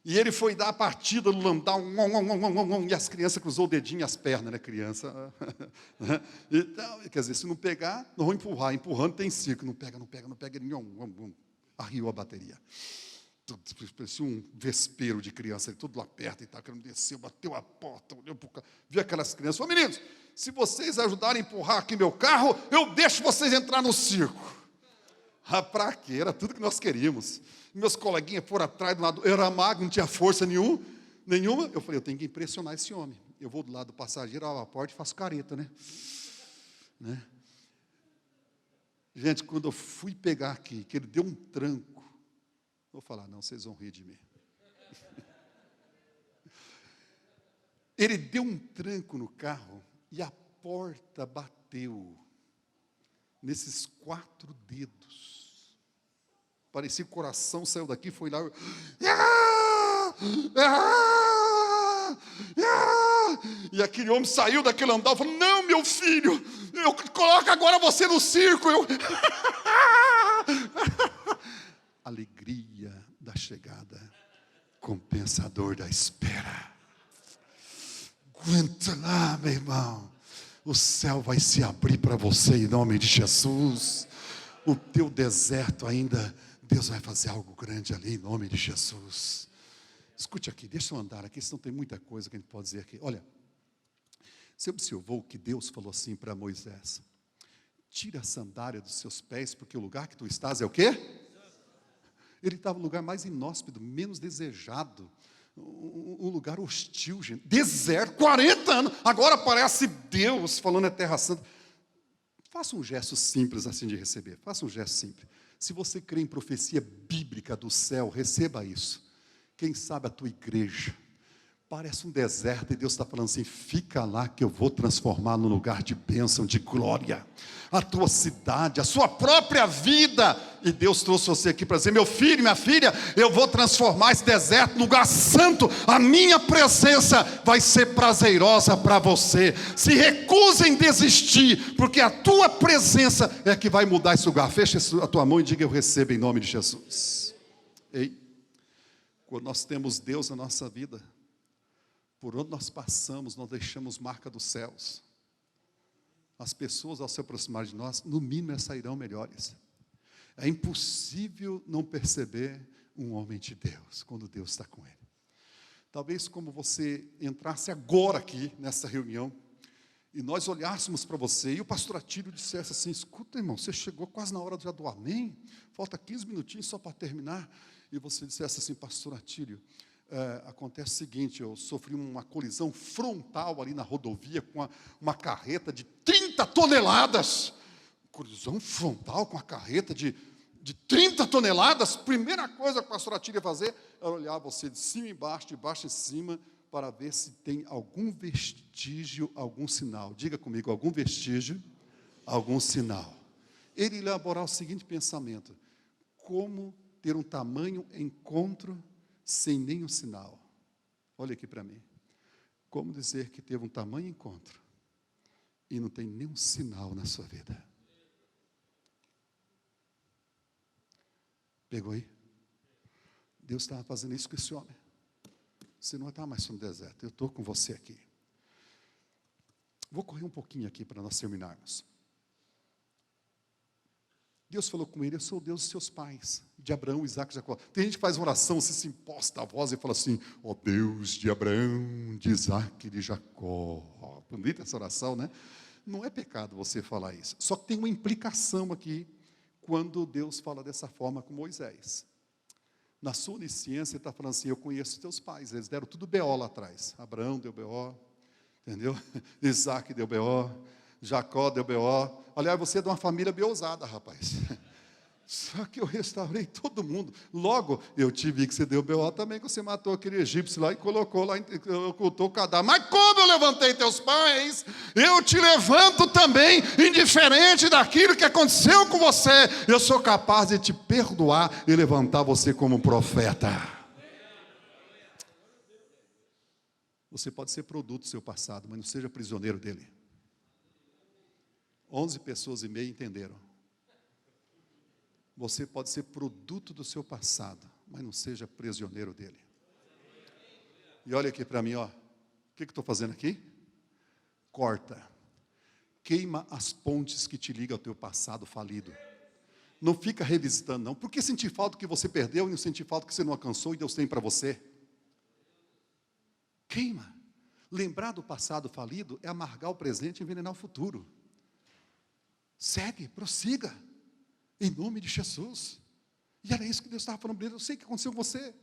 E ele foi dar a partida no landau, e as crianças cruzou o dedinho e as pernas, né, criança? Então, quer dizer, se não pegar, nós vamos empurrar. Empurrando tem circo. Não pega, ele arriou a bateria. Parecia um vespeiro de criança, tudo lá perto e tal, querendo descer, bateu a porta, olhou para o carro, viu aquelas crianças, falou, meninos, se vocês ajudarem a empurrar aqui meu carro, eu deixo vocês entrar no circo. Para quê? Era tudo que nós queríamos. Meus coleguinhas foram atrás do lado, eu era magro, não tinha força nenhuma. Eu falei, eu tenho que impressionar esse homem. Eu vou do lado do passageiro, abro a porta e faço careta, né? Gente, quando eu fui pegar aqui, que ele deu um tranco, vou falar, não, vocês vão rir de mim. Ele deu um tranco no carro e a porta bateu nesses 4 dedos. Parecia que o coração saiu daqui, foi lá. E aquele homem saiu daquele andar e falou, não, meu filho, eu coloco agora você no circo. Alegria da chegada, compensador da espera. aguenta lá, meu irmão. O céu vai se abrir para você em nome de Jesus. O teu deserto ainda, Deus vai fazer algo grande ali em nome de Jesus. Escute aqui, deixa eu andar aqui, senão tem muita coisa que a gente pode dizer aqui. Olha, você observou que Deus falou assim para Moisés: tira a sandália dos seus pés, porque o lugar que tu estás é o quê? Ele estava no lugar mais inóspito, menos desejado, um lugar hostil, gente. Deserto, 40 anos. Agora aparece Deus falando é terra santa. Faça um gesto simples assim de receber. Faça um gesto simples. Se você crê em profecia bíblica do céu, receba isso. Quem sabe a tua igreja parece um deserto e Deus está falando assim: fica lá que eu vou transformar num lugar de bênção, de glória. A tua cidade, a sua própria vida. E Deus trouxe você aqui para dizer: meu filho, minha filha, eu vou transformar esse deserto num lugar santo. A minha presença vai ser prazerosa para você. Se recusa em desistir, porque a tua presença é que vai mudar esse lugar. Feche a tua mão e diga: eu recebo em nome de Jesus. Ei, quando nós temos Deus na nossa vida, por onde nós passamos, nós deixamos marca dos céus. As pessoas, ao se aproximar de nós, no mínimo, sairão melhores. É impossível não perceber um homem de Deus, quando Deus está com ele. Talvez como você entrasse agora aqui, nessa reunião, e nós olhássemos para você, e o pastor Atílio dissesse assim: escuta, irmão, você chegou quase na hora do amém, falta 15 minutinhos só para terminar, e você dissesse assim: pastor Atílio, acontece o seguinte, eu sofri uma colisão frontal ali na rodovia com uma carreta de 30 toneladas. Colisão frontal com uma carreta de 30 toneladas. Primeira coisa que o pastor Atílio ia fazer era olhar você de cima e embaixo, de baixo em cima, para ver se tem algum vestígio, algum sinal. Diga comigo: algum vestígio, algum sinal. Ele ia elaborar o seguinte pensamento: como ter um tamanho encontro sem nenhum sinal? Olha aqui para mim. Como dizer que teve um tamanho encontro e não tem nenhum sinal na sua vida? Pegou aí? Deus estava fazendo isso com esse homem. Você não está mais no deserto, eu estou com você aqui. Vou correr um pouquinho aqui para nós terminarmos. Deus falou com ele: eu sou o Deus dos seus pais, de Abraão, Isaque e Jacó. Tem gente que faz uma oração, se imposta a voz e fala assim: ó Deus de Abraão, de Isaque e de Jacó. Bonita essa oração, né? Não é pecado você falar isso. Só que tem uma implicação aqui, quando Deus fala dessa forma com Moisés. Na sua onisciência, ele está falando assim: eu conheço os teus pais, eles deram tudo B.O. lá atrás. Abraão deu B.O., entendeu? Isaque deu B.O., Jacó deu B.O. Aliás, você é de uma família bem ousada, rapaz. Só que eu restaurei todo mundo. Logo, eu te vi que você deu B.O. também, que você matou aquele egípcio lá e colocou lá, ocultou o cadáver. Mas como eu levantei teus pais, eu te levanto também, indiferente daquilo que aconteceu com você. Eu sou capaz de te perdoar e levantar você como um profeta. Você pode ser produto do seu passado, mas não seja prisioneiro dele. 11 pessoas e meia entenderam. Você pode ser produto do seu passado, mas não seja prisioneiro dele. E olha aqui para mim, ó. O que estou fazendo aqui? Corta. Queima as pontes que te ligam ao teu passado falido. Não fica revisitando, não. Por que sentir falta que você perdeu e não sentir falta que você não alcançou e Deus tem para você? Queima. Lembrar do passado falido é amargar o presente e envenenar o futuro. Segue, prossiga, em nome de Jesus. E era isso que Deus estava falando para ele. Eu sei o que aconteceu com você.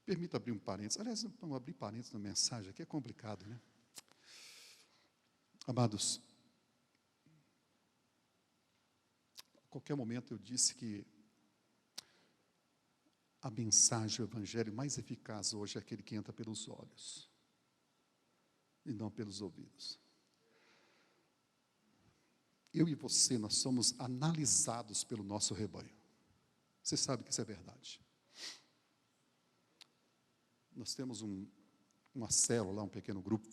Permita abrir um parênteses. Aliás, vamos abrir parênteses na mensagem aqui, é complicado, né? Amados, a qualquer momento eu disse que a mensagem, o evangelho mais eficaz hoje é aquele que entra pelos olhos e não pelos ouvidos. Eu e você, nós somos analisados pelo nosso rebanho. Você sabe que isso é verdade. Nós temos uma célula lá, um pequeno grupo,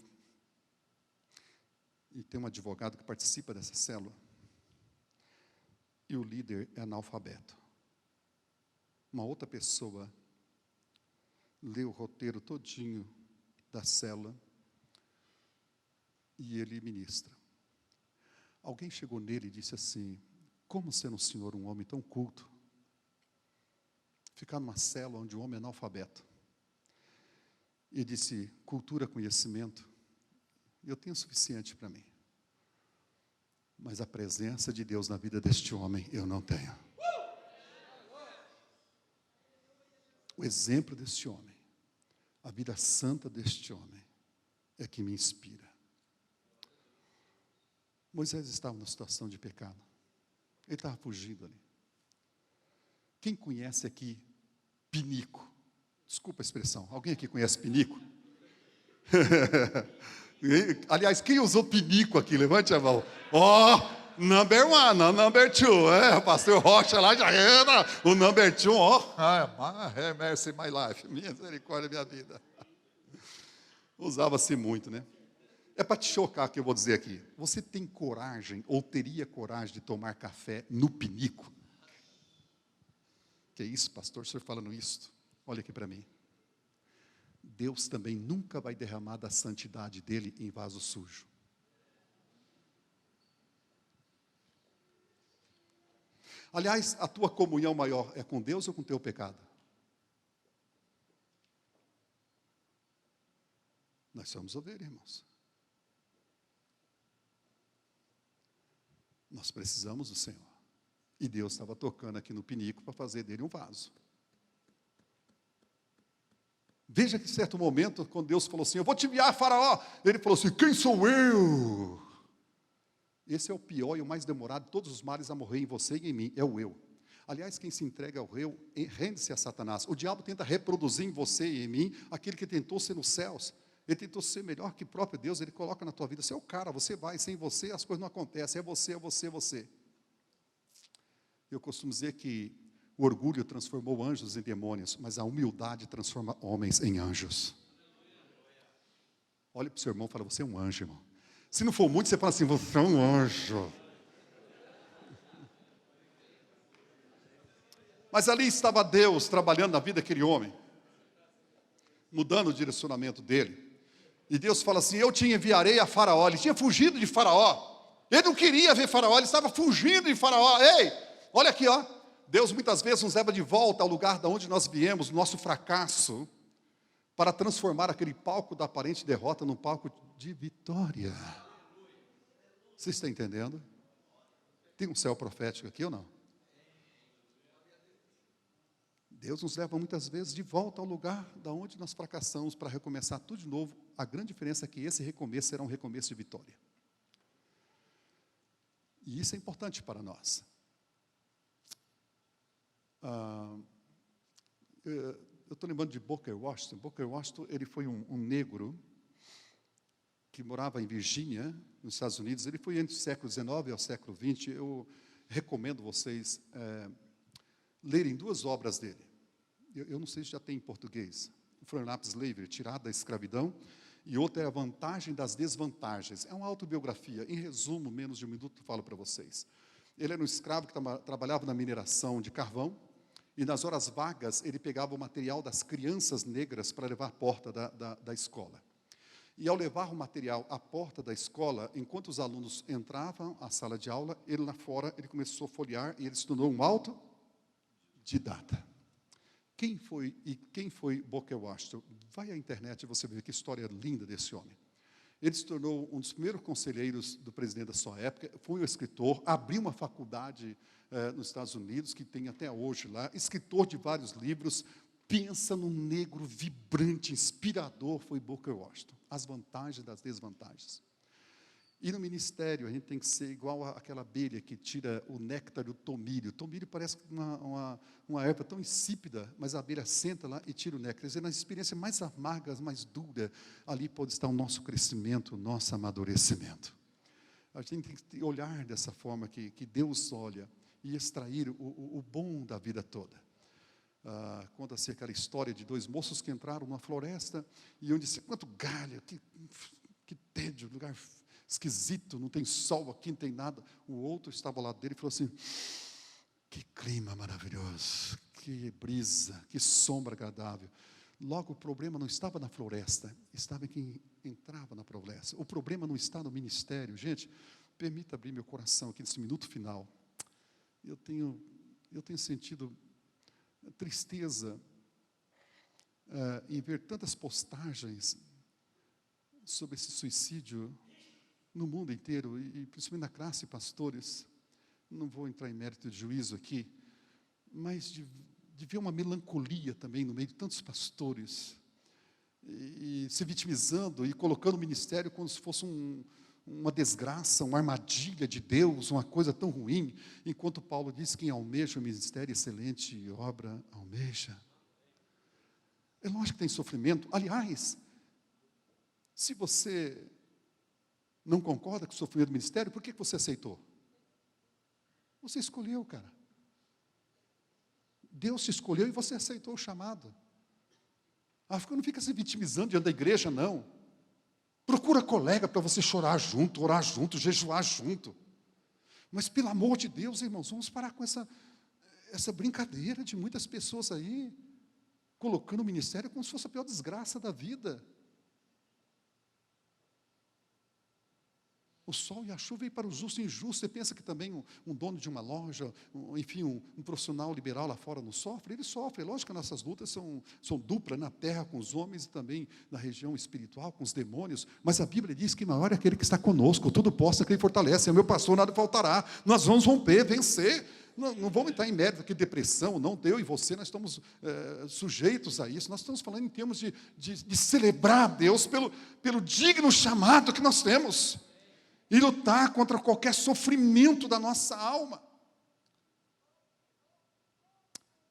e tem um advogado que participa dessa célula, e o líder é analfabeto. Uma outra pessoa lê o roteiro todinho da célula e ele ministra. Alguém chegou nele e disse assim: como sendo o senhor um homem tão culto, ficar numa cela onde o homem é analfabeto? E disse: cultura, conhecimento, eu tenho o suficiente para mim. Mas a presença de Deus na vida deste homem, eu não tenho. O exemplo deste homem, a vida santa deste homem, é que me inspira. Moisés estava numa situação de pecado. Ele estava fugindo ali. Quem conhece aqui pinico? Desculpa a expressão. Alguém aqui conhece pinico? Aliás, quem usou pinico aqui? Levante a mão. Number one, number two. O pastor Rocha lá já era o number two. Mercy my life. Misericórdia, minha vida. Usava-se muito, né? É para te chocar que eu vou dizer aqui. Você tem coragem, ou teria coragem de tomar café no pinico? Que isso, pastor, o senhor falando isso? Olha aqui para mim. Deus também nunca vai derramar da santidade dele em vaso sujo. Aliás, a tua comunhão maior é com Deus ou com o teu pecado? Nós somos ovelhas, irmãos. Nós precisamos do Senhor. E Deus estava tocando aqui no pinico para fazer dele um vaso. Veja que em certo momento, quando Deus falou assim: eu vou te enviar a Faraó, ele falou assim: quem sou eu? Esse é o pior e o mais demorado de todos os males a morrer em você e em mim, é o eu. Aliás, quem se entrega ao eu, rende-se a Satanás. O diabo tenta reproduzir em você e em mim aquele que tentou ser nos céus. Ele tentou ser melhor que o próprio Deus, ele coloca na tua vida. Você é o cara, você vai, sem você as coisas não acontecem. É você, é você, é você. Eu costumo dizer que o orgulho transformou anjos em demônios, mas a humildade transforma homens em anjos. Olha para o seu irmão e fala: você é um anjo, irmão. Se não for muito, você fala assim: você é um anjo. Mas ali estava Deus trabalhando na vida daquele homem, mudando o direcionamento dele. E Deus fala assim: eu te enviarei a Faraó. Ele tinha fugido de Faraó. Ele não queria ver Faraó, ele estava fugindo de Faraó. Ei, olha aqui, ó. Deus muitas vezes nos leva de volta ao lugar de onde nós viemos, nosso fracasso, para transformar aquele palco da aparente derrota num palco de vitória. Você está entendendo? Tem um céu profético aqui ou não? Deus nos leva muitas vezes de volta ao lugar da onde nós fracassamos para recomeçar tudo de novo. A grande diferença é que esse recomeço será um recomeço de vitória. E isso é importante para nós. Eu estou lembrando de Booker Washington. Booker Washington, ele foi um negro que morava em Virgínia, nos Estados Unidos. Ele foi entre o século XIX e o século XX. Eu recomendo vocês lerem duas obras dele. Eu não sei se já tem em português. From Up Slavery, Tirado da Escravidão, e outra é A Vantagem das Desvantagens. É uma autobiografia. Em resumo, menos de um minuto, eu falo para vocês. Ele era um escravo que trabalhava na mineração de carvão, e nas horas vagas ele pegava o material das crianças negras para levar à porta da escola. E ao levar o material à porta da escola, enquanto os alunos entravam à sala de aula, ele lá fora, ele começou a folhear e ele se tornou um autodidata. Quem foi Booker Washington? Vai à internet e você vê que história linda desse homem. Ele se tornou um dos primeiros conselheiros do presidente da sua época, foi um escritor, abriu uma faculdade nos Estados Unidos, que tem até hoje lá, escritor de vários livros. Pensa num negro vibrante, inspirador, foi Booker Washington. As vantagens das desvantagens. E no ministério, a gente tem que ser igual àquela abelha que tira o néctar do tomilho. O tomilho parece uma erva tão insípida, mas a abelha senta lá e tira o néctar. Quer dizer, nas experiências mais amargas, mais duras, ali pode estar o nosso crescimento, o nosso amadurecimento. A gente tem que olhar dessa forma que Deus olha e extrair o bom da vida toda. Conta-se aquela história de dois moços que entraram numa floresta e onde disse: quanto galho, que tédio, lugar esquisito, não tem sol aqui, não tem nada. O outro estava ao lado dele e falou assim: que clima maravilhoso, que brisa, que sombra agradável. Logo, o problema não estava na floresta, estava em quem entrava na floresta. O problema não está no ministério. Gente, permita abrir meu coração aqui nesse minuto final. Eu tenho sentido tristeza em ver tantas postagens sobre esse suicídio no mundo inteiro, e principalmente na classe pastores. Não vou entrar em mérito de juízo aqui, mas de ver uma melancolia também no meio de tantos pastores, e se vitimizando e colocando o ministério como se fosse uma desgraça, uma armadilha de Deus, uma coisa tão ruim, enquanto Paulo diz: quem almeja o ministério, excelente obra almeja. É lógico que tem sofrimento. Aliás, se você não concorda com o sofrimento do ministério, por que você aceitou? Você escolheu, cara. Deus te escolheu e você aceitou o chamado. Não fica se vitimizando diante da igreja, não. Procura colega para você chorar junto, orar junto, jejuar junto. Mas, pelo amor de Deus, irmãos, vamos parar com essa brincadeira de muitas pessoas aí, colocando o ministério como se fosse a pior desgraça da vida. O sol e a chuva vêm para o justo e injusto. Você pensa que também um dono de uma loja, um profissional liberal lá fora não sofre? Ele sofre. É lógico que nossas lutas são duplas, na terra com os homens e também na região espiritual com os demônios. Mas a Bíblia diz que maior é aquele que está conosco. Tudo posso naquele que fortalece. É o meu pastor, nada faltará. Nós vamos romper, vencer. Não vamos entrar em mérito aqui, depressão, não, eu e você, nós estamos sujeitos a isso. Nós estamos falando em termos de celebrar a Deus pelo digno chamado que nós temos. E lutar contra qualquer sofrimento da nossa alma.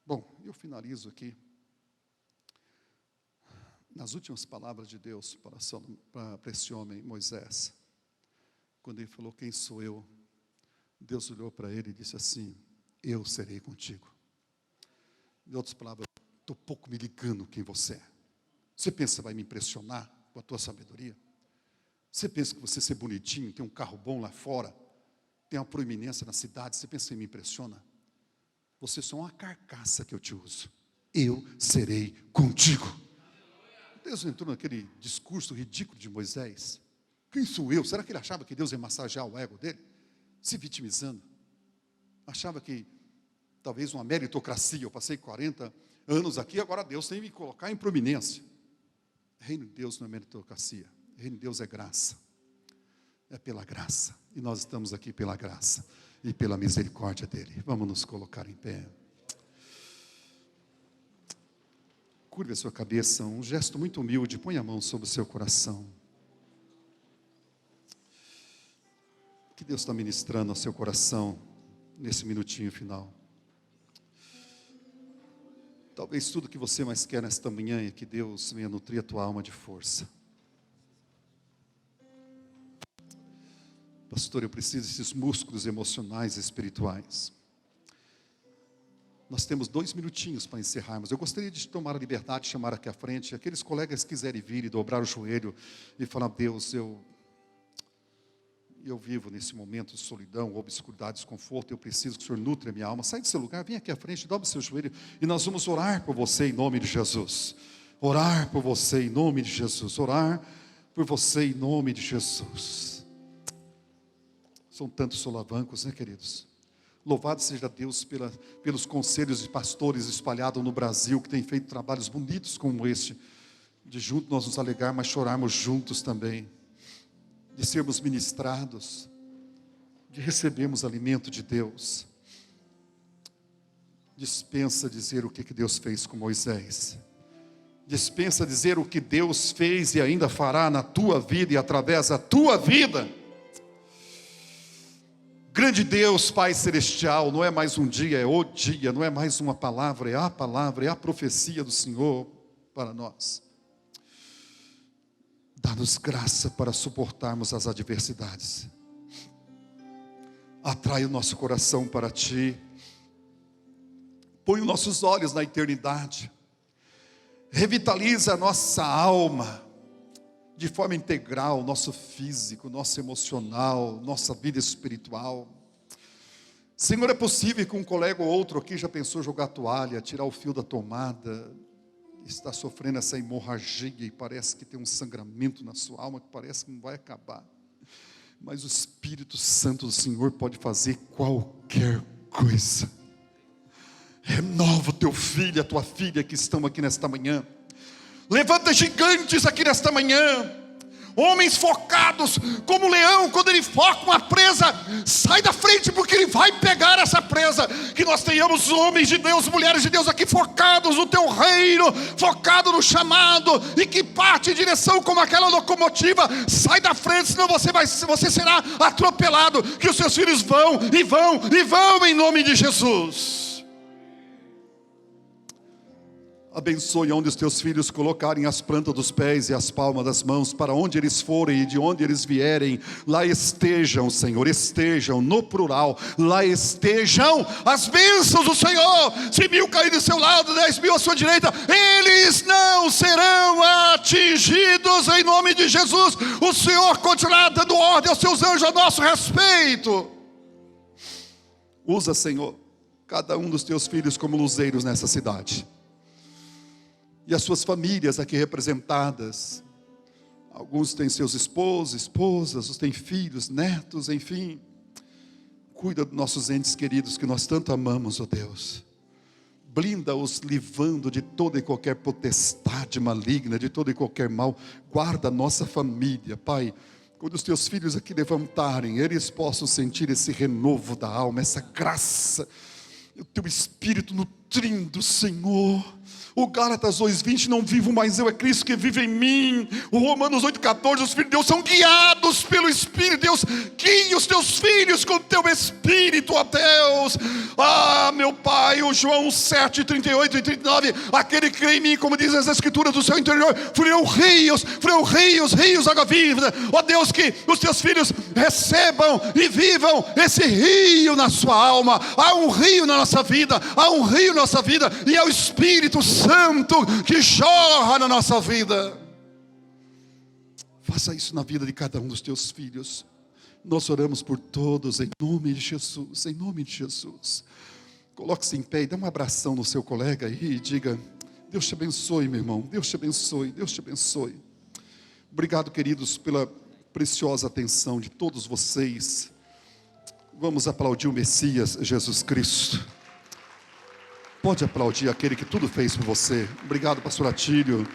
Bom, eu finalizo aqui nas últimas palavras de Deus para esse homem, Moisés. Quando ele falou: quem sou eu? Deus olhou para ele e disse assim: eu serei contigo. Em outras palavras, estou pouco me ligando quem você é. Você pensa que vai me impressionar com a tua sabedoria? Você pensa que você ser bonitinho, tem um carro bom lá fora, tem uma proeminência na cidade, você pensa que me impressiona? Você é só uma carcaça que eu te uso. Eu serei contigo. Deus entrou naquele discurso ridículo de Moisés. Quem sou eu? Será que ele achava que Deus ia massagear o ego dele? Se vitimizando. Achava que talvez uma meritocracia, eu passei 40 anos aqui, agora Deus tem que me colocar em proeminência. Reino de Deus não é meritocracia. Reino de Deus é graça, é pela graça, e nós estamos aqui pela graça e pela misericórdia dEle. Vamos nos colocar em pé. Curve a sua cabeça, um gesto muito humilde, põe a mão sobre o seu coração. Que Deus está ministrando ao seu coração nesse minutinho final. Talvez tudo que você mais quer nesta manhã é que Deus venha nutrir a tua alma de força. Pastor, eu preciso desses músculos emocionais e espirituais. Nós temos 2 minutinhos para encerrarmos. Eu gostaria de tomar a liberdade de chamar aqui à frente aqueles colegas que quiserem vir e dobrar o joelho e falar: Deus, eu vivo nesse momento de solidão, obscuridade, desconforto. Eu preciso que o Senhor nutre a minha alma. Sai do seu lugar, vem aqui à frente, dobre o seu joelho e nós vamos orar por você em nome de Jesus. Orar por você em nome de Jesus. Orar por você em nome de Jesus. São tantos solavancos, né, queridos? Louvado seja Deus pelos conselhos de pastores espalhados no Brasil, que têm feito trabalhos bonitos como este, de juntos nós nos alegar, mas chorarmos juntos também, de sermos ministrados, de recebermos alimento de Deus. Dispensa dizer o que Deus fez com Moisés. Dispensa dizer o que Deus fez e ainda fará na tua vida e através da tua vida. Grande Deus, Pai Celestial, não é mais um dia, é o dia, não é mais uma palavra, é a profecia do Senhor para nós. Dá-nos graça para suportarmos as adversidades. Atrai o nosso coração para Ti. Põe os nossos olhos na eternidade. Revitaliza a nossa alma de forma integral, nosso físico, nosso emocional, nossa vida espiritual. Senhor, é possível que um colega ou outro aqui já pensou jogar a toalha, tirar o fio da tomada está sofrendo essa hemorragia e parece que tem um sangramento na sua alma que parece que não vai acabar. Mas o Espírito Santo do Senhor pode fazer qualquer coisa. Renova o teu filho, a tua filha que estão aqui nesta manhã. Levanta gigantes aqui nesta manhã. Homens focados, como o leão, quando ele foca uma presa, sai da frente, porque ele vai pegar essa presa. Que nós tenhamos homens de Deus, mulheres de Deus aqui focados no teu reino, focado no chamado, e que parte em direção como aquela locomotiva. Sai da frente, senão você será atropelado. Que os seus filhos vão em nome de Jesus. Abençoe onde os teus filhos colocarem as plantas dos pés e as palmas das mãos, para onde eles forem e de onde eles vierem, lá estejam, Senhor, estejam, no plural, lá estejam as bênçãos do Senhor. Se 1000 caírem do seu lado, 10.000 à sua direita, eles não serão atingidos em nome de Jesus. O Senhor continuará dando ordem aos seus anjos a nosso respeito. Usa, Senhor, cada um dos teus filhos como luzeiros nessa cidade. E as suas famílias aqui representadas. Alguns têm seus esposos, esposas, outros têm filhos, netos, enfim. Cuida dos nossos entes queridos que nós tanto amamos, ó Deus. Blinda-os livrando de toda e qualquer potestade maligna, de todo e qualquer mal. Guarda a nossa família, Pai. Quando os teus filhos aqui levantarem, eles possam sentir esse renovo da alma, essa graça, o teu Espírito nutrindo, Senhor. O Gálatas 2:20, não vivo mais eu, é Cristo que vive em mim. O Romanos 8:14, os filhos de Deus são guiados pelo Espírito. Deus guia os teus filhos com o teu Espírito, ó Deus. Ah, meu Pai, o João 7:38 e 39, aquele que crê em mim, como diz as Escrituras, do seu interior fluirão rios, água viva. Ó Deus, que os teus filhos recebam e vivam esse rio na sua alma. Há um rio na nossa vida, e é o Espírito Santo que jorra na nossa vida. Faça isso na vida de cada um dos teus filhos. Nós oramos por todos em nome de Jesus, em nome de Jesus. Coloque-se em pé e dê um abração no seu colega aí e diga: Deus te abençoe, meu irmão, Deus te abençoe, Deus te abençoe. Obrigado, queridos, pela preciosa atenção de todos vocês. Vamos aplaudir o Messias, Jesus Cristo. Pode aplaudir aquele que tudo fez por você. Obrigado, pastor Atílio.